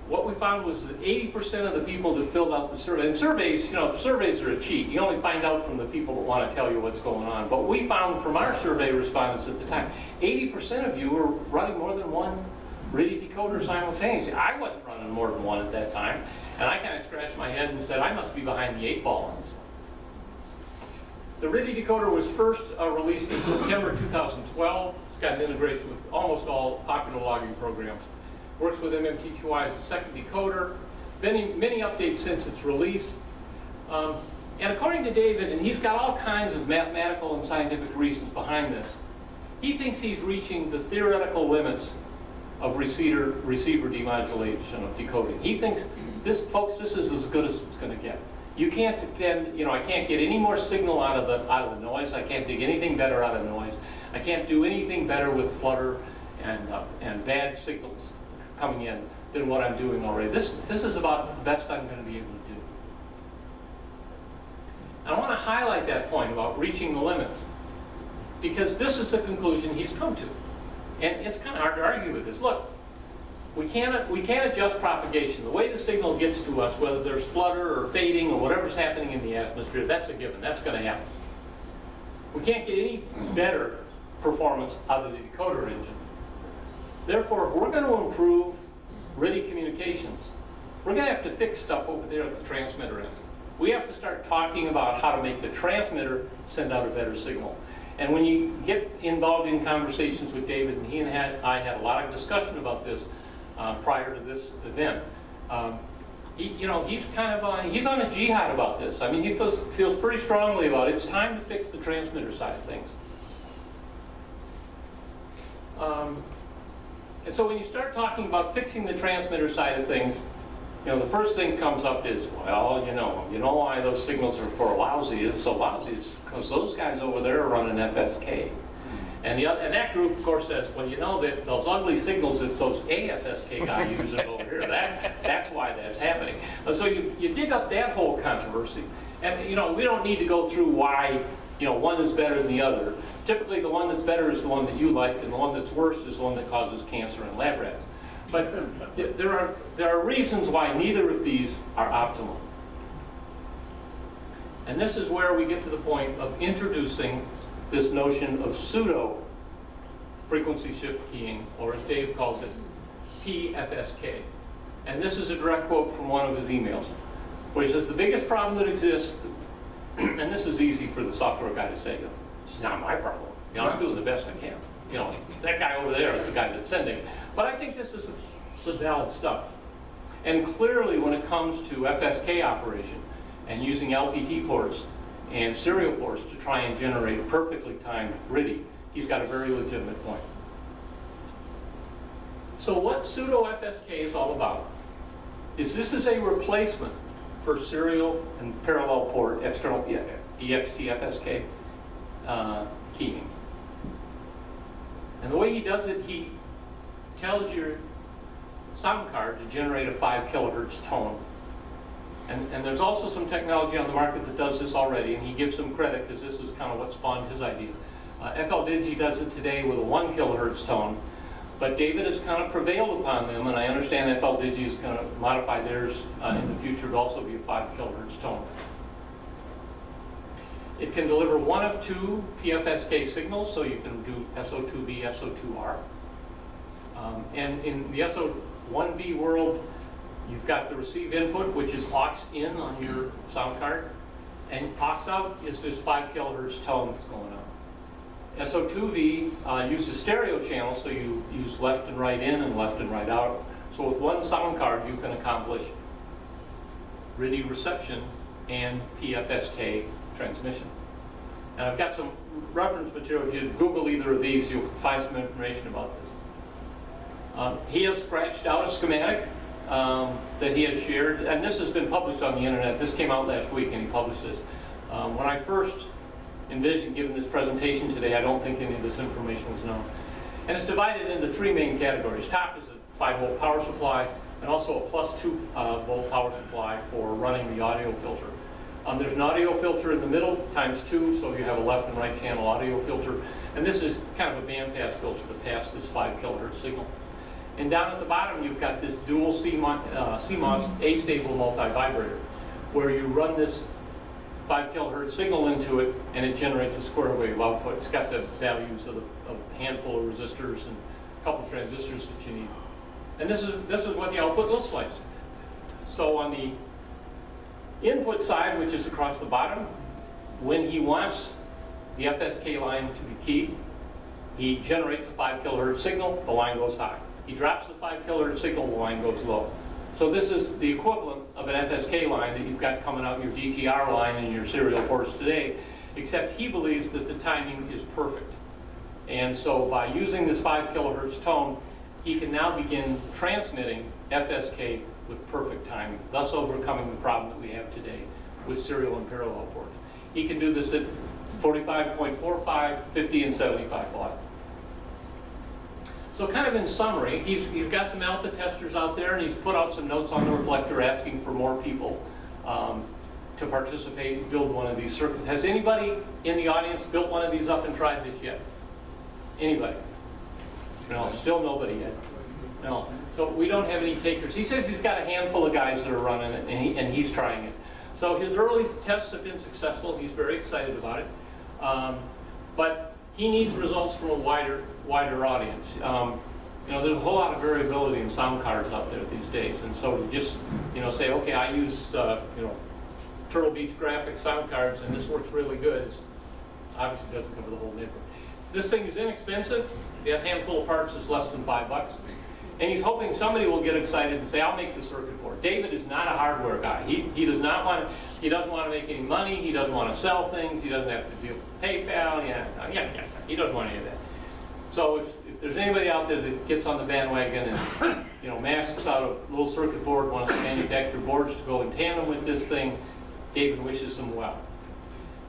What we found was that 80% of the people that filled out the survey, and surveys, surveys are a cheat. You only find out from the people that want to tell you what's going on. But we found from our survey respondents at the time, 80% of you were running more than one RTTY decoder simultaneously. I wasn't running more than one at that time. And I kind of scratched my head and said, I must be behind the 8 ball on this. The RTTY decoder was first released in September 2012. It's got an integration with almost all popular logging programs. Works with MMTTY as a second decoder. Many updates since its release. And according to David, and he's got all kinds of mathematical and scientific reasons behind this, he thinks he's reaching the theoretical limits of receiver demodulation of decoding. He thinks, this is as good as it's going to get. You can't depend, I can't get any more signal out of the noise. I can't dig anything better out of noise. I can't do anything better with flutter and bad signals coming in than what I'm doing already. This is about the best I'm going to be able to do. I want to highlight that point about reaching the limits, because this is the conclusion he's come to. And it's kind of hard to argue with this. Look, we can't adjust propagation. The way the signal gets to us, whether there's flutter or fading or whatever's happening in the atmosphere, that's a given. That's going to happen. We can't get any better performance out of the decoder engine. Therefore, if we're going to improve RTTY communications, we're going to have to fix stuff over there at the transmitter end. We have to start talking about how to make the transmitter send out a better signal. And when you get involved in conversations with David, and he and I had a lot of discussion about this prior to this event, he's kind of he's on a jihad about this. I mean, he feels pretty strongly about it. It's time to fix the transmitter side of things. And so when you start talking about fixing the transmitter side of things, the first thing comes up is, well, you know why those signals are so lousy? It's because those guys over there are running FSK. And that group, of course, says, well, that those ugly signals that those AFSK guys using over here, that's why that's happening. And so you dig up that whole controversy. And, we don't need to go through why, one is better than the other. Typically, the one that's better is the one that you like, and the one that's worse is the one that causes cancer in lab rats. But there are reasons why neither of these are optimal. And this is where we get to the point of introducing this notion of pseudo frequency shift keying, or as Dave calls it, PFSK. And this is a direct quote from one of his emails, where he says, the biggest problem that exists, and this is easy for the software guy to say, it's not my problem. I'm doing the best I can. That guy over there is the guy that's sending. But I think this is some valid stuff. And clearly, when it comes to FSK operation and using LPT ports and serial ports to try and generate a perfectly timed RTTY, he's got a very legitimate point. So what pseudo FSK is all about is this is a replacement for serial and parallel port external EXT FSK keying. And the way he does it, he tells your sound card to generate a 5 kilohertz tone. And there's also some technology on the market that does this already, and he gives some credit because this is kind of what spawned his idea. FLDigi does it today with a 1 kilohertz tone, but David has kind of prevailed upon them, and I understand FLDigi is going to modify theirs in the future to also be a 5 kilohertz tone. It can deliver one of 2 PFSK signals, so you can do SO2B, SO2R. And in the SO1B world, you've got the receive input, which is aux in on your sound card, and aux out is this 5 kilohertz tone that's going on. SO2V uses stereo channels, so you use left and right in and left and right out. So with one sound card, you can accomplish RTTY reception and PFSK transmission. And I've got some reference material. If you Google either of these, you'll find some information about this. He has scratched out a schematic that he has shared, and this has been published on the internet. This came out last week, and he published this. When I first envisioned giving this presentation today, I don't think any of this information was known. And it's divided into 3 main categories. Top is a 5-volt power supply, and also a +2 volt power supply for running the audio filter. There's an audio filter in the middle, ×2, so you have a left and right channel audio filter. And this is kind of a bandpass filter to pass this 5 kilohertz signal. And down at the bottom, you've got this dual CMOS A-stable multi-vibrator, where you run this 5 kilohertz signal into it, and it generates a square wave output. It's got the values of a handful of resistors and a couple transistors that you need. And this is what the output looks like. So on the input side, which is across the bottom, when he wants the FSK line to be keyed, he generates a 5 kilohertz signal, the line goes high. He drops the 5 kilohertz signal, the line goes low. So this is the equivalent of an FSK line that you've got coming out your DTR line in your serial ports today, except he believes that the timing is perfect. And so by using this 5 kilohertz tone, he can now begin transmitting FSK with perfect timing, thus overcoming the problem that we have today with serial and parallel ports. He can do this at 45.45, 50, and 75 watt. So kind of in summary, he's got some alpha testers out there, and he's put out some notes on the reflector asking for more people to participate and build one of these circuits. Has anybody in the audience built one of these up and tried this yet? Anybody? No, still nobody yet. No. So we don't have any takers. He says he's got a handful of guys that are running it, and he's trying it. So his early tests have been successful. He's very excited about it. But he needs results from a wider audience. You know, there's a whole lot of variability in sound cards out there these days, and so to just, you know, say, okay, I use, you know, Turtle Beach graphic sound cards, and this works really good, obviously doesn't cover the whole neighborhood. So this thing is inexpensive. That handful of parts is less than $5. And he's hoping somebody will get excited and say, I'll make the circuit board. David is not a hardware guy. He doesn't want to make any money. He doesn't want to sell things. He doesn't have to deal with PayPal. He doesn't want any of that. So if there's anybody out there that gets on the bandwagon and, you know, masks out a little circuit board, wants to manufacture boards to go in tandem with this thing, David wishes him well.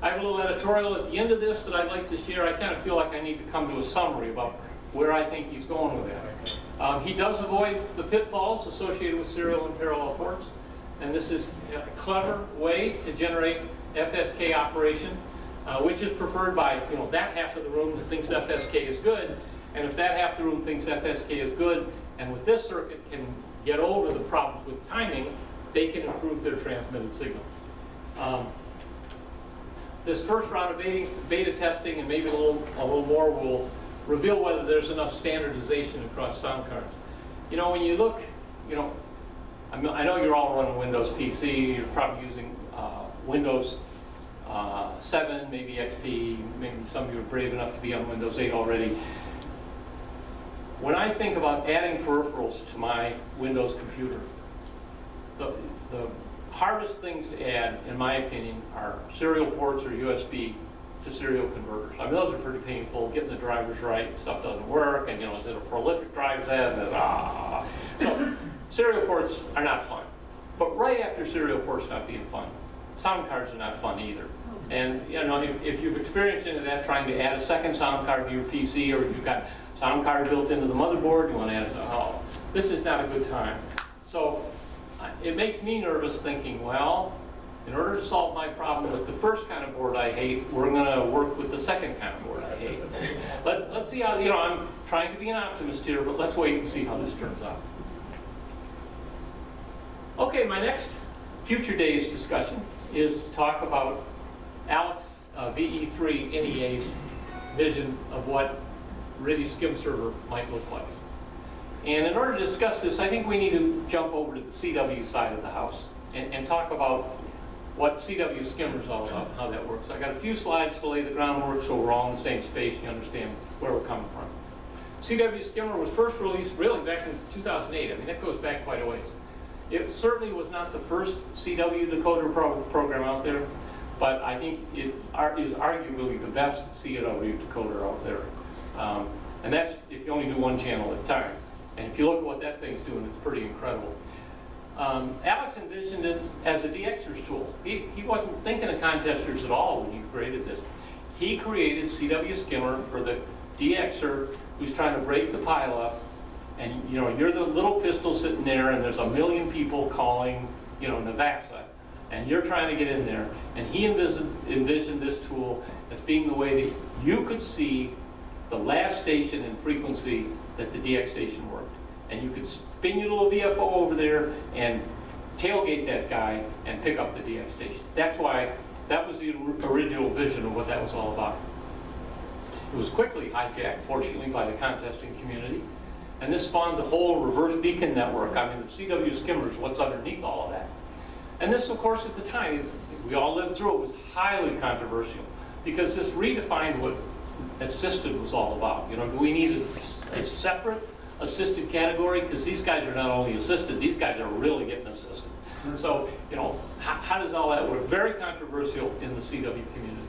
I have a little editorial at the end of this that I'd like to share. I kind of feel like I need to come to a summary about where I think he's going with that. He does avoid the pitfalls associated with serial and parallel ports, and this is a clever way to generate FSK operation, which is preferred by, you know, that half of the room that thinks FSK is good, and if that half of the room thinks FSK is good, and with this circuit can get over the problems with timing, they can improve their transmitted signals. This first round of beta testing, and maybe a little more, will reveal whether there's enough standardization across sound cards. You know, when you look, you know, I know you're all running Windows PC, you're probably using Windows 7, maybe XP, maybe some of you are brave enough to be on Windows 8 already. When I think about adding peripherals to my Windows computer, the hardest things to add, in my opinion, are serial ports or USB to serial converters. I mean, those are pretty painful. Getting the drivers right, stuff doesn't work, and, you know, is it a prolific drive set? So serial ports are not fun. But right after serial ports not being fun, sound cards are not fun either. And, you know, if you've experienced into that, trying to add a second sound card to your PC, or if you've got sound card built into the motherboard, you want to add this is not a good time. So it makes me nervous thinking, well, in order to solve my problem with the first kind of board I hate, we're going to work with the second kind of board I hate. Let's see how, you know, I'm trying to be an optimist here, but let's wait and see how this turns out. Okay, my next future days discussion is to talk about Alex VE3 NEA's vision of what RTTY skim server might look like. And in order to discuss this, I think we need to jump over to the CW side of the house and talk about what CW skimmer is all about, how that works. I got a few slides to lay the groundwork so we're all in the same space, you understand where we're coming from. CW skimmer was first released really back in 2008. I mean, that goes back quite a ways. It certainly was not the first CW decoder program out there, but I think it is arguably the best CW decoder out there. And that's if you only do one channel at a time. And if you look at what that thing's doing, it's pretty incredible. Alex envisioned it as a DXers tool. He wasn't thinking of contesters at all when he created this. He created CW skimmer for the DXer who's trying to break the pile up. And, you know, you're the little pistol sitting there, and there's a million people calling, you know, Navassa. and you're trying to get in there, and he envisioned this tool as being the way that you could see the last station and frequency that the DX station worked. And you could spin your little VFO over there and tailgate that guy and pick up the DX station. That's why, that was the original vision of what that was all about. It was quickly hijacked, fortunately, by the contesting community. And this spawned the whole reverse beacon network. I mean, the CW skimmer is what's underneath all of that. And this, of course, at the time, we all lived through it, was highly controversial because this redefined what assisted was all about. You know, do we need a separate assisted category? Because these guys are not only assisted, these guys are really getting assisted. So, you know, how does all that work? Very controversial in the CW community.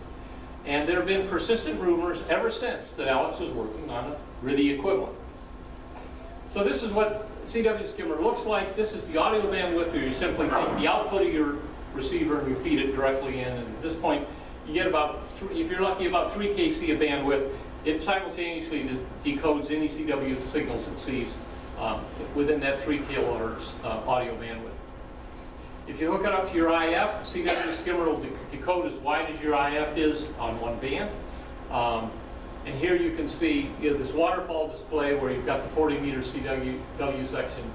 And there have been persistent rumors ever since that Alex was working on a RTTY equivalent. So this is what CW skimmer looks like. This is the audio bandwidth where you simply take the output of your receiver and you feed it directly in. And at this point, you get about, if you're lucky, about 3 kc of bandwidth. It simultaneously decodes any CW signals it sees within that 3 kilohertz audio bandwidth. If you hook it up to your IF, CW skimmer will decode as wide as your IF is on one band. And here you can see this waterfall display where you've got the 40-meter CW section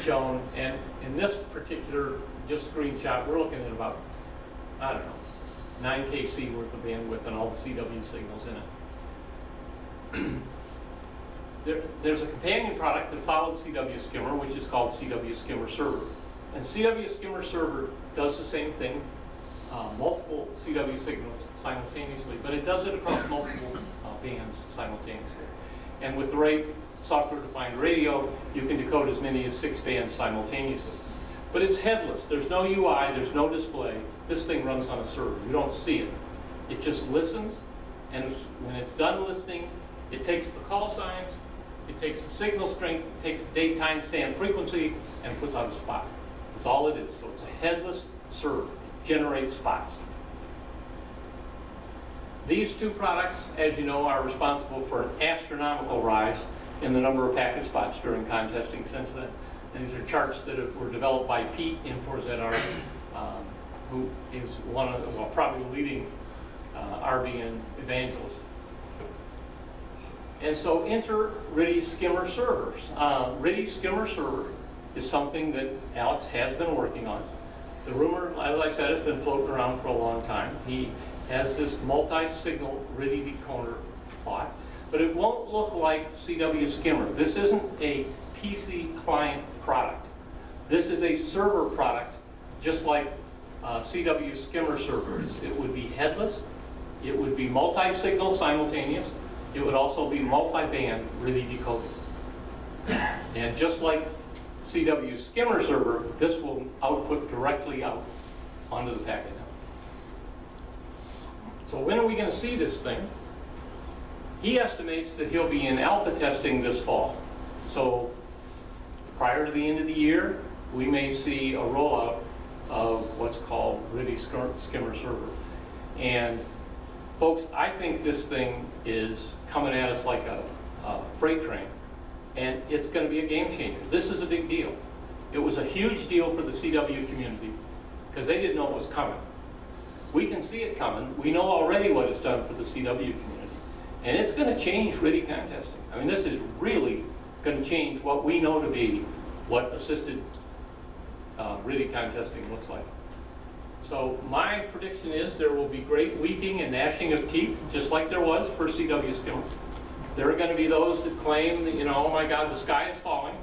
shown. And in this particular just screenshot, we're looking at about, I don't know, 9 kc worth of bandwidth and all the CW signals in it. There's a companion product that followed CW skimmer, which is called CW skimmer server. And CW skimmer server does the same thing, multiple CW signals simultaneously, but it does it across multiple bands simultaneously. And with the right software-defined radio, you can decode as many as 6 bands simultaneously. But it's headless. There's no UI, there's no display. This thing runs on a server. You don't see it. It just listens, and when it's done listening, it takes the call signs, it takes the signal strength, it takes the date, time, stamp, frequency, and puts out a spot. That's all it is. So it's a headless server. Generates spots. These two products, as you know, are responsible for an astronomical rise in the number of packet spots during contesting since then. And these are charts that were developed by Pete in 4ZR, who is one of the, well, probably the leading RBN evangelist. And so enter RTTY skimmer servers. RTTY skimmer server is something that Alex has been working on. The rumor, as I said, has been floating around for a long time. He has this multi-signal RTTY decoder plot, but it won't look like CW skimmer. This isn't a PC client product. This is a server product, just like CW skimmer servers. It would be headless. It would be multi-signal simultaneous. It would also be multi-band RTTY decoding. And just like CW skimmer server, this will output directly out onto the packet now. So when are we going to see this thing? He estimates that he'll be in alpha testing this fall. So prior to the end of the year, we may see a rollout of what's called RTTY skimmer server. And folks, I think this thing is coming at us like a freight train, and it's going to be a game changer. This is a big deal. It was a huge deal for the CW community because they didn't know it was coming. We can see it coming. We know already what it's done for the CW community, and it's going to change RTTY contesting. I mean, this is really going to change what we know to be what assisted RTTY contesting looks like. So my prediction is there will be great weeping and gnashing of teeth, just like there was for CW skimmer. There are going to be those that claim that, you know, oh my God, the sky is falling.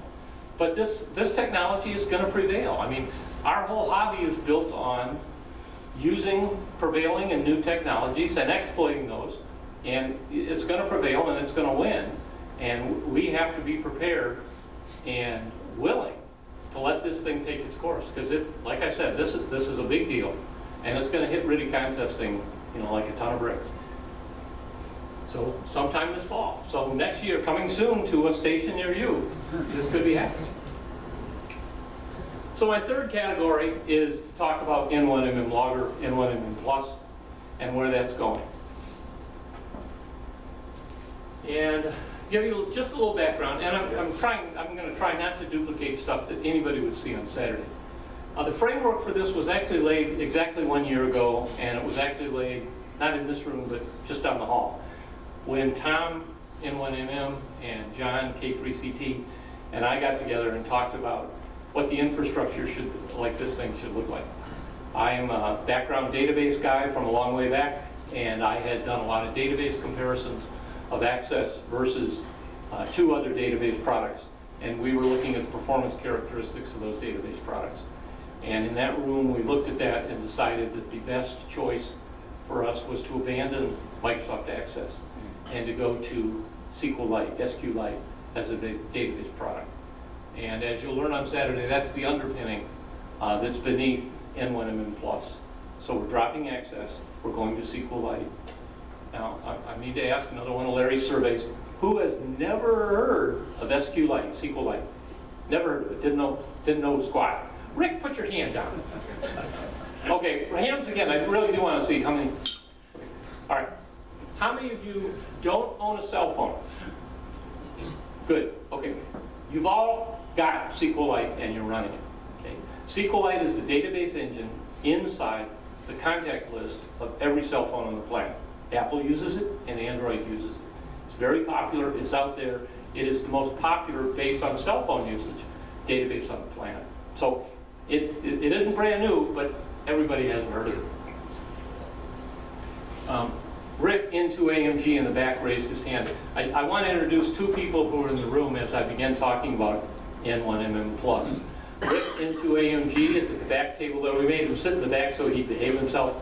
But this technology is going to prevail. I mean, our whole hobby is built on using prevailing and new technologies and exploiting those. And it's going to prevail and it's going to win. And we have to be prepared and willing to let this thing take its course, because it's, like I said, this is a big deal, and it's going to hit RTTY contesting, you know, like a ton of bricks. So sometime this fall. So next year, coming soon to a station near you, this could be happening. So my third category is to talk about N1MM logger, N1MM plus, and where that's going. And give you just a little background, and I'm going to try not to duplicate stuff that anybody would see on Saturday. The framework for this was actually laid exactly 1 year ago, and it was actually laid, not in this room, but just down the hall. When Tom, N1MM, and John, K3CT, and I got together and talked about what the infrastructure should, like this thing should look like. I am a background database guy from a long way back, and I had done a lot of database comparisons of Access versus 2 other database products, and we were looking at the performance characteristics of those database products. And in that room, we looked at that and decided that the best choice for us was to abandon Microsoft Access and to go to SQLite, SQLite as a database product. And as you'll learn on Saturday, that's the underpinning that's beneath N1MM+. So we're dropping Access, we're going to SQLite. Now, I need to ask another one of Larry's surveys. Who has never heard of SQLite? Never heard of it, didn't know squat. Rick, put your hand down. Okay, hands again, I really do want to see how many. All right, how many of you don't own a cell phone? Good, okay. You've all got SQLite and you're running it, okay? SQLite is the database engine inside the contact list of every cell phone on the planet. Apple uses it and Android uses it. It's very popular, it's out there. It is the most popular, based on cell phone usage, database on the planet. So it isn't brand new, but everybody hasn't heard of it. Rick, into AMG in the back, raised his hand. I want to introduce 2 people who are in the room as I begin talking about N1MM+. Rick, into AMG, is at the back table there. We made him sit in the back so he'd behave himself.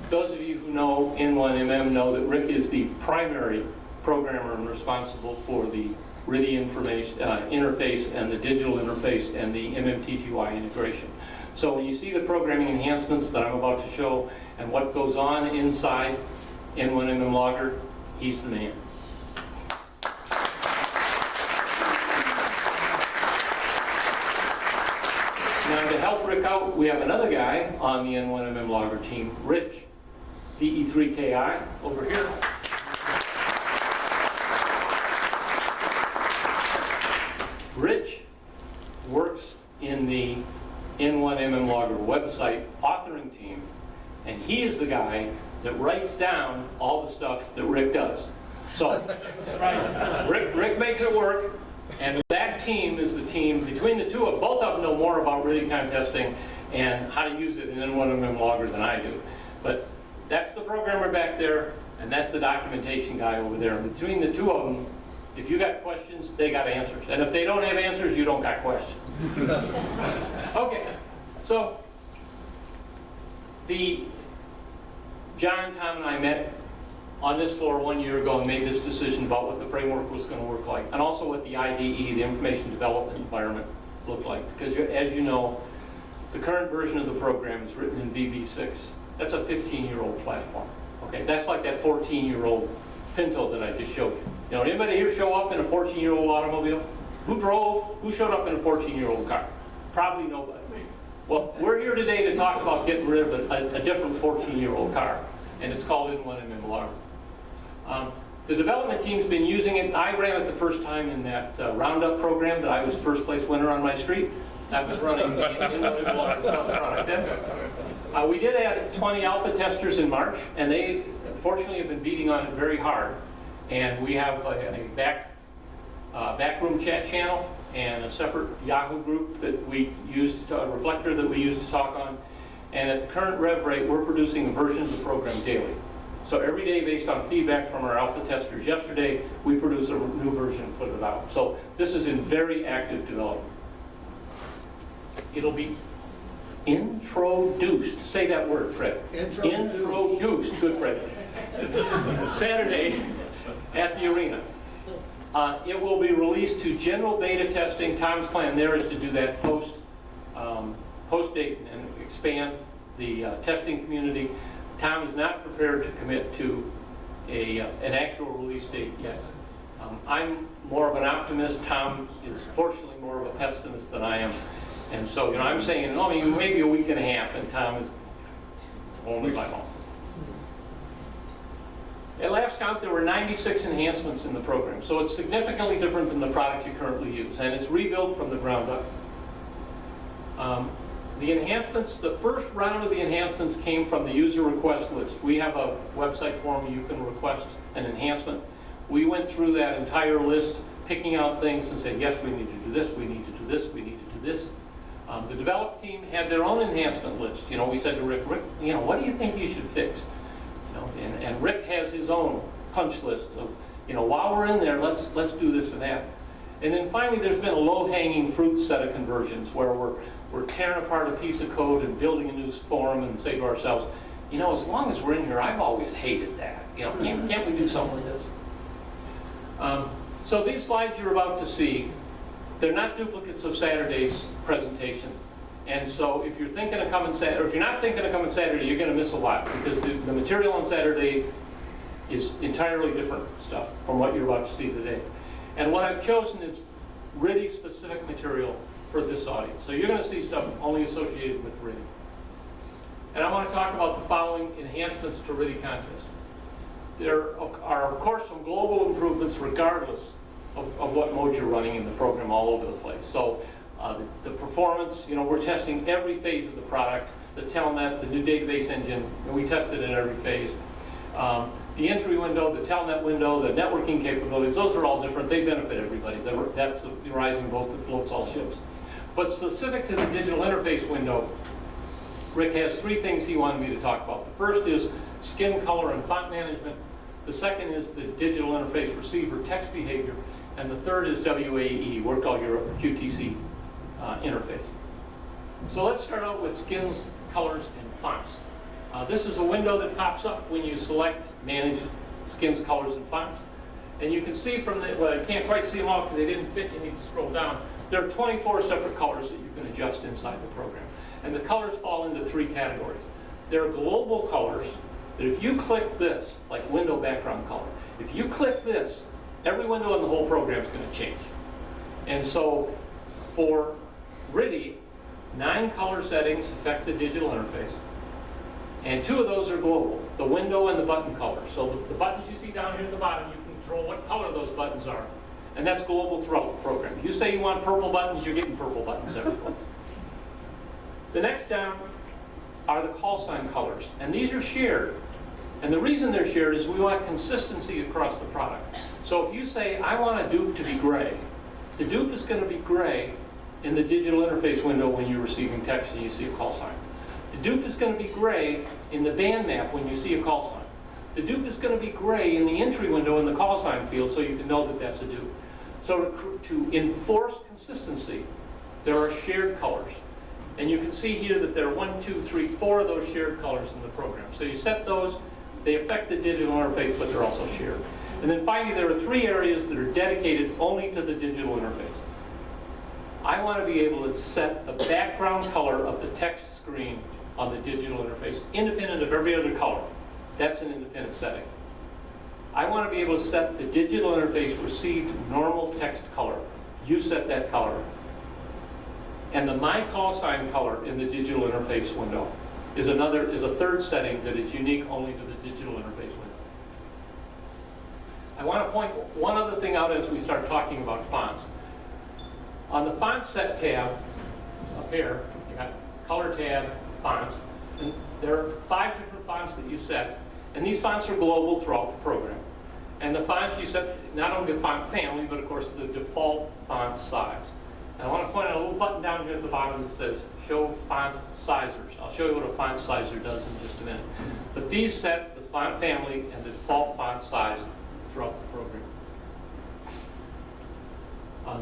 Those of you who know N1MM know that Rick is the primary programmer and responsible for the RTTY information interface and the digital interface and the MMTTY integration. So when you see the programming enhancements that I'm about to show and what goes on inside N1MM Logger, he's the man. Now to help Rick out, we have another guy on the N1MM Logger team, Rich, DE3KI, over here. Rich works in the N1MM Logger website authoring team, and he is the guy that writes down all the stuff that Rick does. So, Rick makes it work, and that team is the team, between the two of both of them know more about RTTY contesting and how to use it in N1MM Logger than I do. But that's the programmer back there, and that's the documentation guy over there. And between the 2 of them, if you got questions, they got answers. And if they don't have answers, you don't got questions. Okay, so John, Tom, and I met on this floor 1 year ago and made this decision about what the framework was going to work like, and also what the IDE, the information development environment, looked like. Because as you know, the current version of the program is written in VB6. That's a 15-year-old platform. Okay, that's like that 14-year-old Pinto that I just showed you. You know, anybody here show up in a 14-year-old automobile? Who showed up in a 14-year-old car? Probably nobody. Well, we're here today to talk about getting rid of a different 14-year-old car, and it's called N1MM Logger. The development team's been using it. I ran it the first time in that Roundup program that I was first place winner on my street. That was running N1MM Logger product. We did add 20 alpha testers in March, and they fortunately have been beating on it very hard. And we have a backroom chat channel and a separate Yahoo group that we use a reflector that we use to talk on. And at the current rev rate, we're producing a version of the program daily. So every day, based on feedback from our alpha testers yesterday, we produce a new version and put it out. So this is in very active development. It'll be introduced. Say that word, Fred. Introduced. Good, Fred. Saturday at the arena. It will be released to general beta testing. Tom's plan there is to do that post-Dayton and expand the testing community. Tom is not prepared to commit to an actual release date yet. I'm more of an optimist. Tom is fortunately more of a pessimist than I am. And so, you know, I'm saying, oh, maybe a week and a half, and Tom is only by home. At last count, there were 96 enhancements in the program, so it's significantly different than the product you currently use, and it's rebuilt from the ground up. The enhancements, the first round of the enhancements came from the user request list. We have a website form you can request an enhancement. We went through that entire list, picking out things and said, yes, we need to do this, we need to do this, we need to do this. The develop team had their own enhancement list. You know, we said to Rick, you know, what do you think you should fix? You know, and Rick has his own punch list of, you know, while we're in there, let's do this and that. And then finally, there's been a low-hanging fruit set of conversions where we're tearing apart a piece of code and building a new form and say to ourselves, you know, as long as we're in here, I've always hated that. You know, can't we do something with this? So these slides you're about to see, they're not duplicates of Saturday's presentation. And so if you're thinking of coming Saturday, or if you're not thinking of coming Saturday, you're going to miss a lot because the material on Saturday is entirely different stuff from what you're about to see today. And what I've chosen is really specific material for this audience. So you're going to see stuff only associated with RTTY. And I want to talk about the following enhancements to RTTY contest. There are, of course, some global improvements regardless of what mode you're running in the program all over the place. So the performance, you know, we're testing every phase of the product. The Telnet, the new database engine, and we tested it in every phase. The entry window, the Telnet window, the networking capabilities, those are all different. They benefit everybody. That's the rising boat that floats all ships. But specific to the digital interface window, Rick has three things he wanted me to talk about. The first is skin color and font management. The second is the digital interface receiver text behavior. And the third is WAE, Work All Europe QTC interface. So let's start out with skins, colors, and fonts. This is a window that pops up when you select Manage Skins, Colors, and Fonts. And you can see from the, well, I can't quite see them all because they didn't fit, you need to scroll down. There are 24 separate colors that you can adjust inside the program. And the colors fall into three categories. There are global colors that if you click this, like window background color, if you click this, every window in the whole program is going to change. And so for RTTY, 9 color settings affect the digital interface. And 2 of those are global, the window and the button color. So the buttons you see down here at the bottom, you can control what color those buttons are. And that's global throughout the program. You say you want purple buttons, you're getting purple buttons every place. The next down are the call sign colors. And these are shared. And the reason they're shared is we want consistency across the product. So if you say, I want a dupe to be gray, the dupe is going to be gray in the digital interface window when you're receiving text and you see a call sign. The dupe is going to be gray in the band map when you see a call sign. The dupe is going to be gray in the entry window in the call sign field so you can know that that's a dupe. So to enforce consistency, there are shared colors. And you can see here that there are 1, 2, 3, 4 of those shared colors in the program. So you set those, they affect the digital interface, but they're also shared. And then finally, there are 3 areas that are dedicated only to the digital interface. I want to be able to set the background color of the text screen on the digital interface, independent of every other color. That's an independent setting. I want to be able to set the digital interface received normal text color. You set that color. And the My Call Sign color in the digital interface window is a third setting that is unique only to the digital interface window. I want to point one other thing out as we start talking about fonts. On the Font Set tab, up here, you got Color tab, Fonts, and there are 5 different fonts that you set, and these fonts are global throughout the program. And the fonts you set, not only the font family, but of course the default font size. And I want to point out a little button down here at the bottom that says Show Font Sizers. I'll show you what a font sizer does in just a minute. But these set the font family and the default font size throughout the program.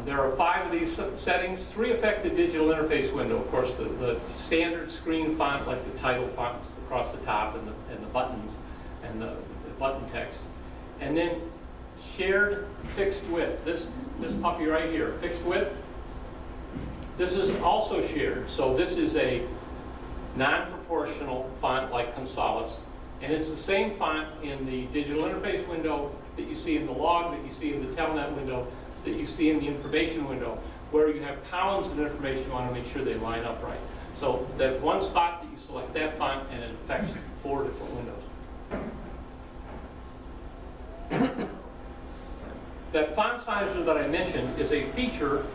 There are 5 of these settings. 3 affect the digital interface window. Of course, the standard screen font, like the title fonts across the top and the buttons and the button text. And then shared fixed width. This puppy right here, fixed width. This is also shared. So this is a non-proportional font like Consolis. And it's the same font in the digital interface window that you see in the log, that you see in the Telnet window, that you see in the information window, where you have columns of information you want to make sure they line up right. So there's one spot that you select that font and it affects 4 different windows. That font sizer that I mentioned is a feature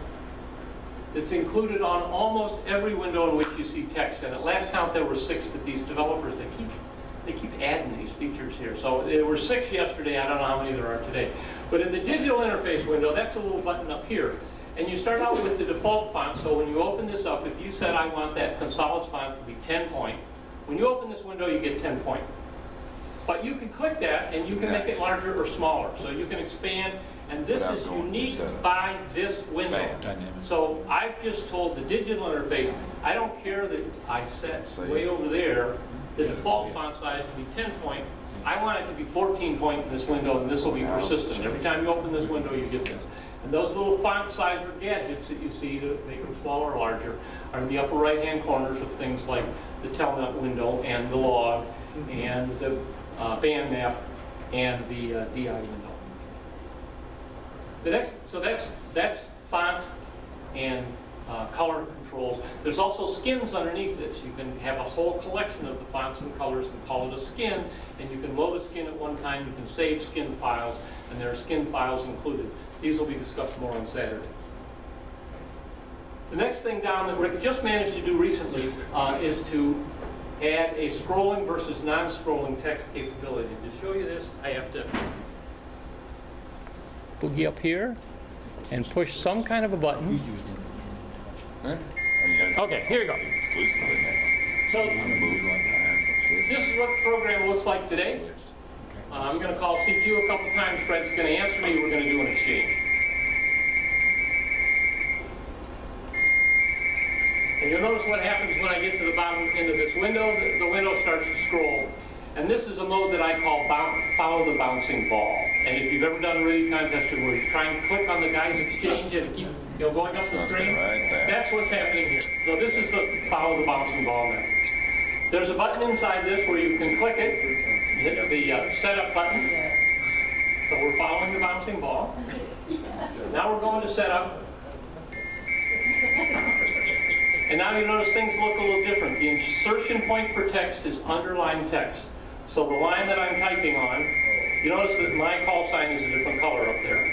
It's included on almost every window in which you see text. And at last count there were 6, but these developers, they keep adding these features here. So there were 6 yesterday, I don't know how many there are today. But in the digital interface window, that's a little button up here. And you start out with the default font, so when you open this up, if you said I want that Gonzalez font to be 10 point, when you open this window you get 10 point. But you can click that and you can make it larger or smaller. So you can expand, and this is unique by this window. So I've just told the digital interface, I don't care that I set way over there the default font size to be 10 point. I want it to be 14 point in this window, and this will be persistent. Every time you open this window, you get this. And those little font sizer gadgets that you see to make them smaller or larger are in the upper right-hand corners of things like the Telnet window and the log and the band map and the DI window. So that's font and color controls. There's also skins underneath this. You can have a whole collection of the fonts and colors and call it a skin, and you can load a skin at one time. You can save skin files, and there are skin files included. These will be discussed more on Saturday. The next thing down that Rick just managed to do recently is to add a scrolling versus non-scrolling text capability. To show you this, I have to boogie up here and push some kind of a button. Okay, here you go. So this is what the program looks like today. I'm going to call CQ a couple times. Fred's going to answer me. We're going to do an exchange. And you'll notice what happens when I get to the bottom end of this window. The window starts to scroll. And this is a mode that I call follow the bouncing ball. And if you've ever done really contested where you try and click on the guy's exchange and it keeps going up the screen, that's what's happening here. So this is the follow the bouncing ball method. There's a button inside this where you can click it, hit the setup button. So we're following the bouncing ball. Now we're going to setup. And now you notice things look a little different. The insertion point for text is underlined text. So the line that I'm typing on, you notice that my call sign is a different color up there.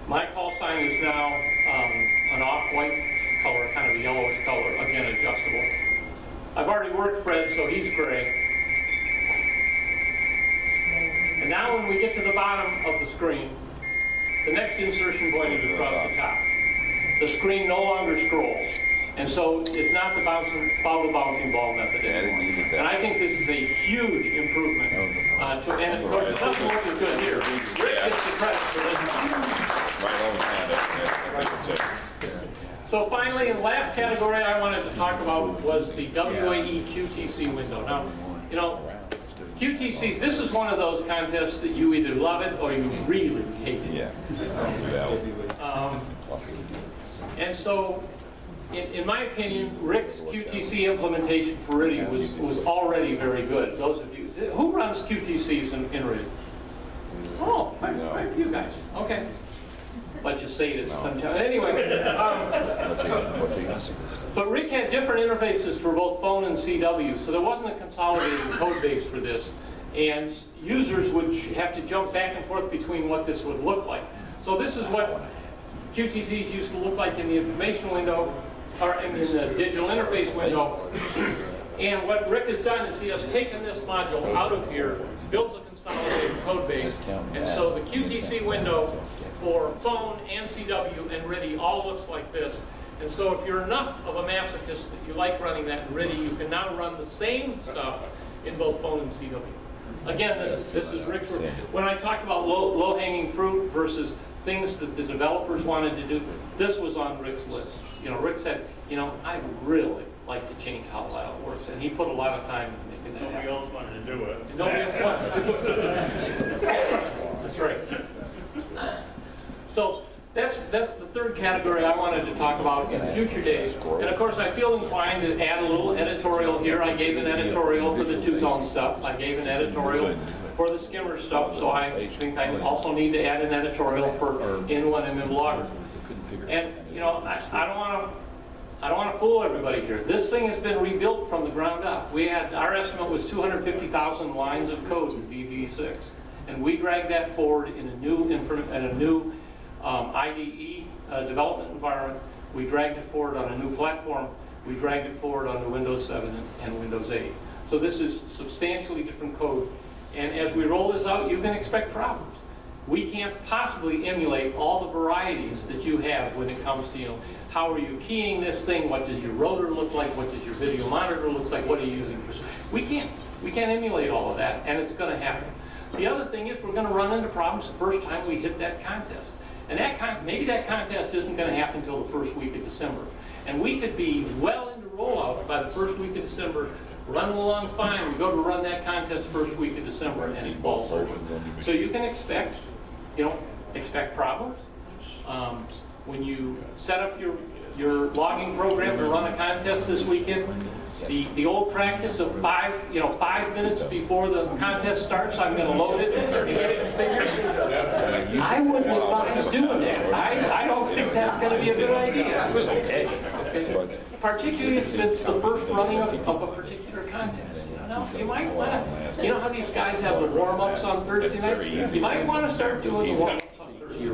My call sign is now an off-white color, kind of a yellowish color, again adjustable. I've already worked Fred, so he's gray. And now when we get to the bottom of the screen, the next insertion point is across the top. The screen no longer scrolls. And so it's not the follow the bouncing ball method anymore. And I think this is a huge improvement. And of course, it doesn't look as good here. Rick gets the credit for this. So finally, in the last category I wanted to talk about was the WAE QTC window. Now, you know, QTCs, this is one of those contests that you either love it or you really hate it. And so, in my opinion, Rick's QTC implementation for RTTY was already very good. Those of you, who runs QTCs in RTTY? Oh, quite a few guys. Okay. Bunch of sadists. Anyway, but Rick had different interfaces for both phone and CW, so there wasn't a consolidated code base for this. And users would have to jump back and forth between what this would look like. So this is what QTCs used to look like in the information window, or in the digital interface window. And what Rick has done is he has taken this module out of here, built a consolidated code base, and so the QTC window for phone and CW and RTTY all looks like this. And so if you're enough of a masochist that you like running that in RTTY, you can now run the same stuff in both phone and CW. Again, this is Rick's. When I talked about low-hanging fruit versus things that the developers wanted to do, this was on Rick's list. You know, Rick said, you know, I really like to change how layout works, and he put a lot of time into making that happen. Nobody else wanted to do it. Nobody else wanted to do it. That's right. So that's the third category I wanted to talk about in future days. And of course, I feel inclined to add a little editorial here. I gave an editorial for the two-tone stuff. I gave an editorial for the skimmer stuff, so I think I also need to add an editorial for N1MM logger. And you know, I don't want to fool everybody here. This thing has been rebuilt from the ground up. Our estimate was 250,000 lines of code in VV6, and we dragged that forward in a new IDE development environment. We dragged it forward on a new platform. We dragged it forward on the Windows 7 and Windows 8. So this is substantially different code. And as we roll this out, you can expect problems. We can't possibly emulate all the varieties that you have when it comes to, how are you keying this thing? What does your rotor look like? What does your video monitor look like? What are you using for? We can't emulate all of that, and it's going to happen. The other thing is we're going to run into problems the first time we hit that contest. And maybe that contest isn't going to happen until the first week of December. And we could be well into rollout by the first week of December, running along fine. We go to run that contest first week of December, and it falls over. So you can expect problems. When you set up your logging program to run a contest this weekend, the old practice of 5 minutes before the contest starts, I'm going to load it and get it configured. I wouldn't advise doing that. I don't think that's going to be a good idea. Okay? Particularly if it's the first running of a particular contest. You might want to, how these guys have the warm-ups on Thursday nights? You might want to start doing the warm-ups on Thursday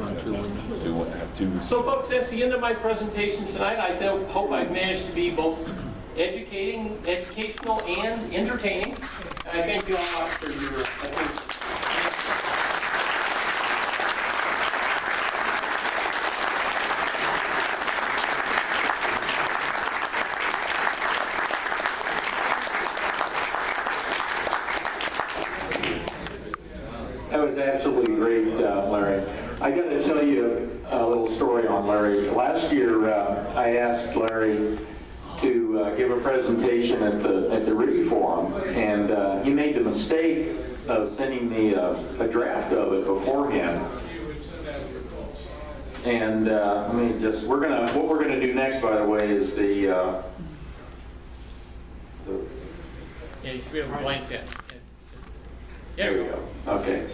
nights. So folks, that's the end of my presentation tonight. I hope I've managed to be both educational and entertaining. And I thank you all for your attention. That was absolutely great, Larry. I got to tell you a little story on Larry. Last year, I asked Larry to give a presentation at the RTTY Forum, and he made the mistake of sending me a draft of it beforehand. And let me just, what we're gonna do next, by the way, is Yeah, you should be able to blank that. there we go. Okay.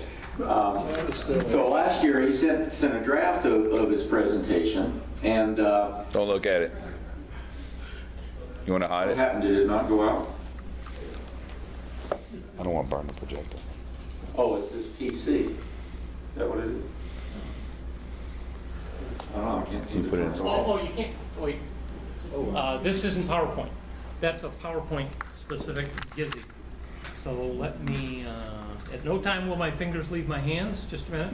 So last year he sent a draft of his presentation, and Don't look at it. You want to hide what it? happened? Did it not go out? I don't want to burn the projector. Oh, it's this PC. Is that what it is? I don't know. I can't see the put it in front. Oh, you can't, wait. This isn't PowerPoint. That's a PowerPoint specific Gizzy. So let me, at no time will my fingers leave my hands. Just a minute.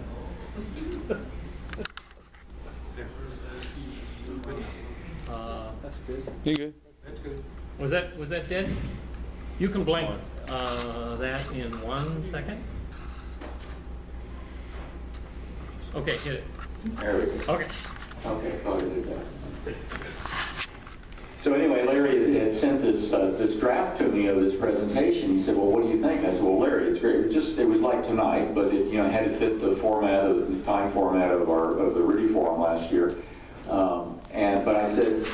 That's good. You good? Was that dead? You can blank that in 1 second. Okay, hit it. There we go. Okay. Okay, probably did that. So anyway, Larry had sent this draft to me of this presentation. He said, "Well, what do you think?" I said, "Well, Larry, it's great. It was like tonight, but it had to fit the time format of the RTTY Forum last year." But I said,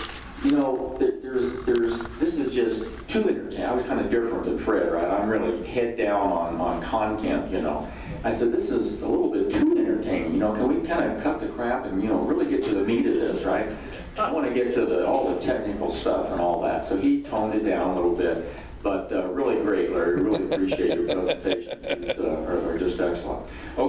this is just too entertaining. I was kind of different than Fred, right? I'm really head down on content, I said, this is a little bit too entertaining, can we kind of cut the crap and, really get to the meat of this, right? I want to get to all the technical stuff and all that. So he toned it down a little bit, but really great, Larry. Really appreciate your presentation. It's just excellent. Okay.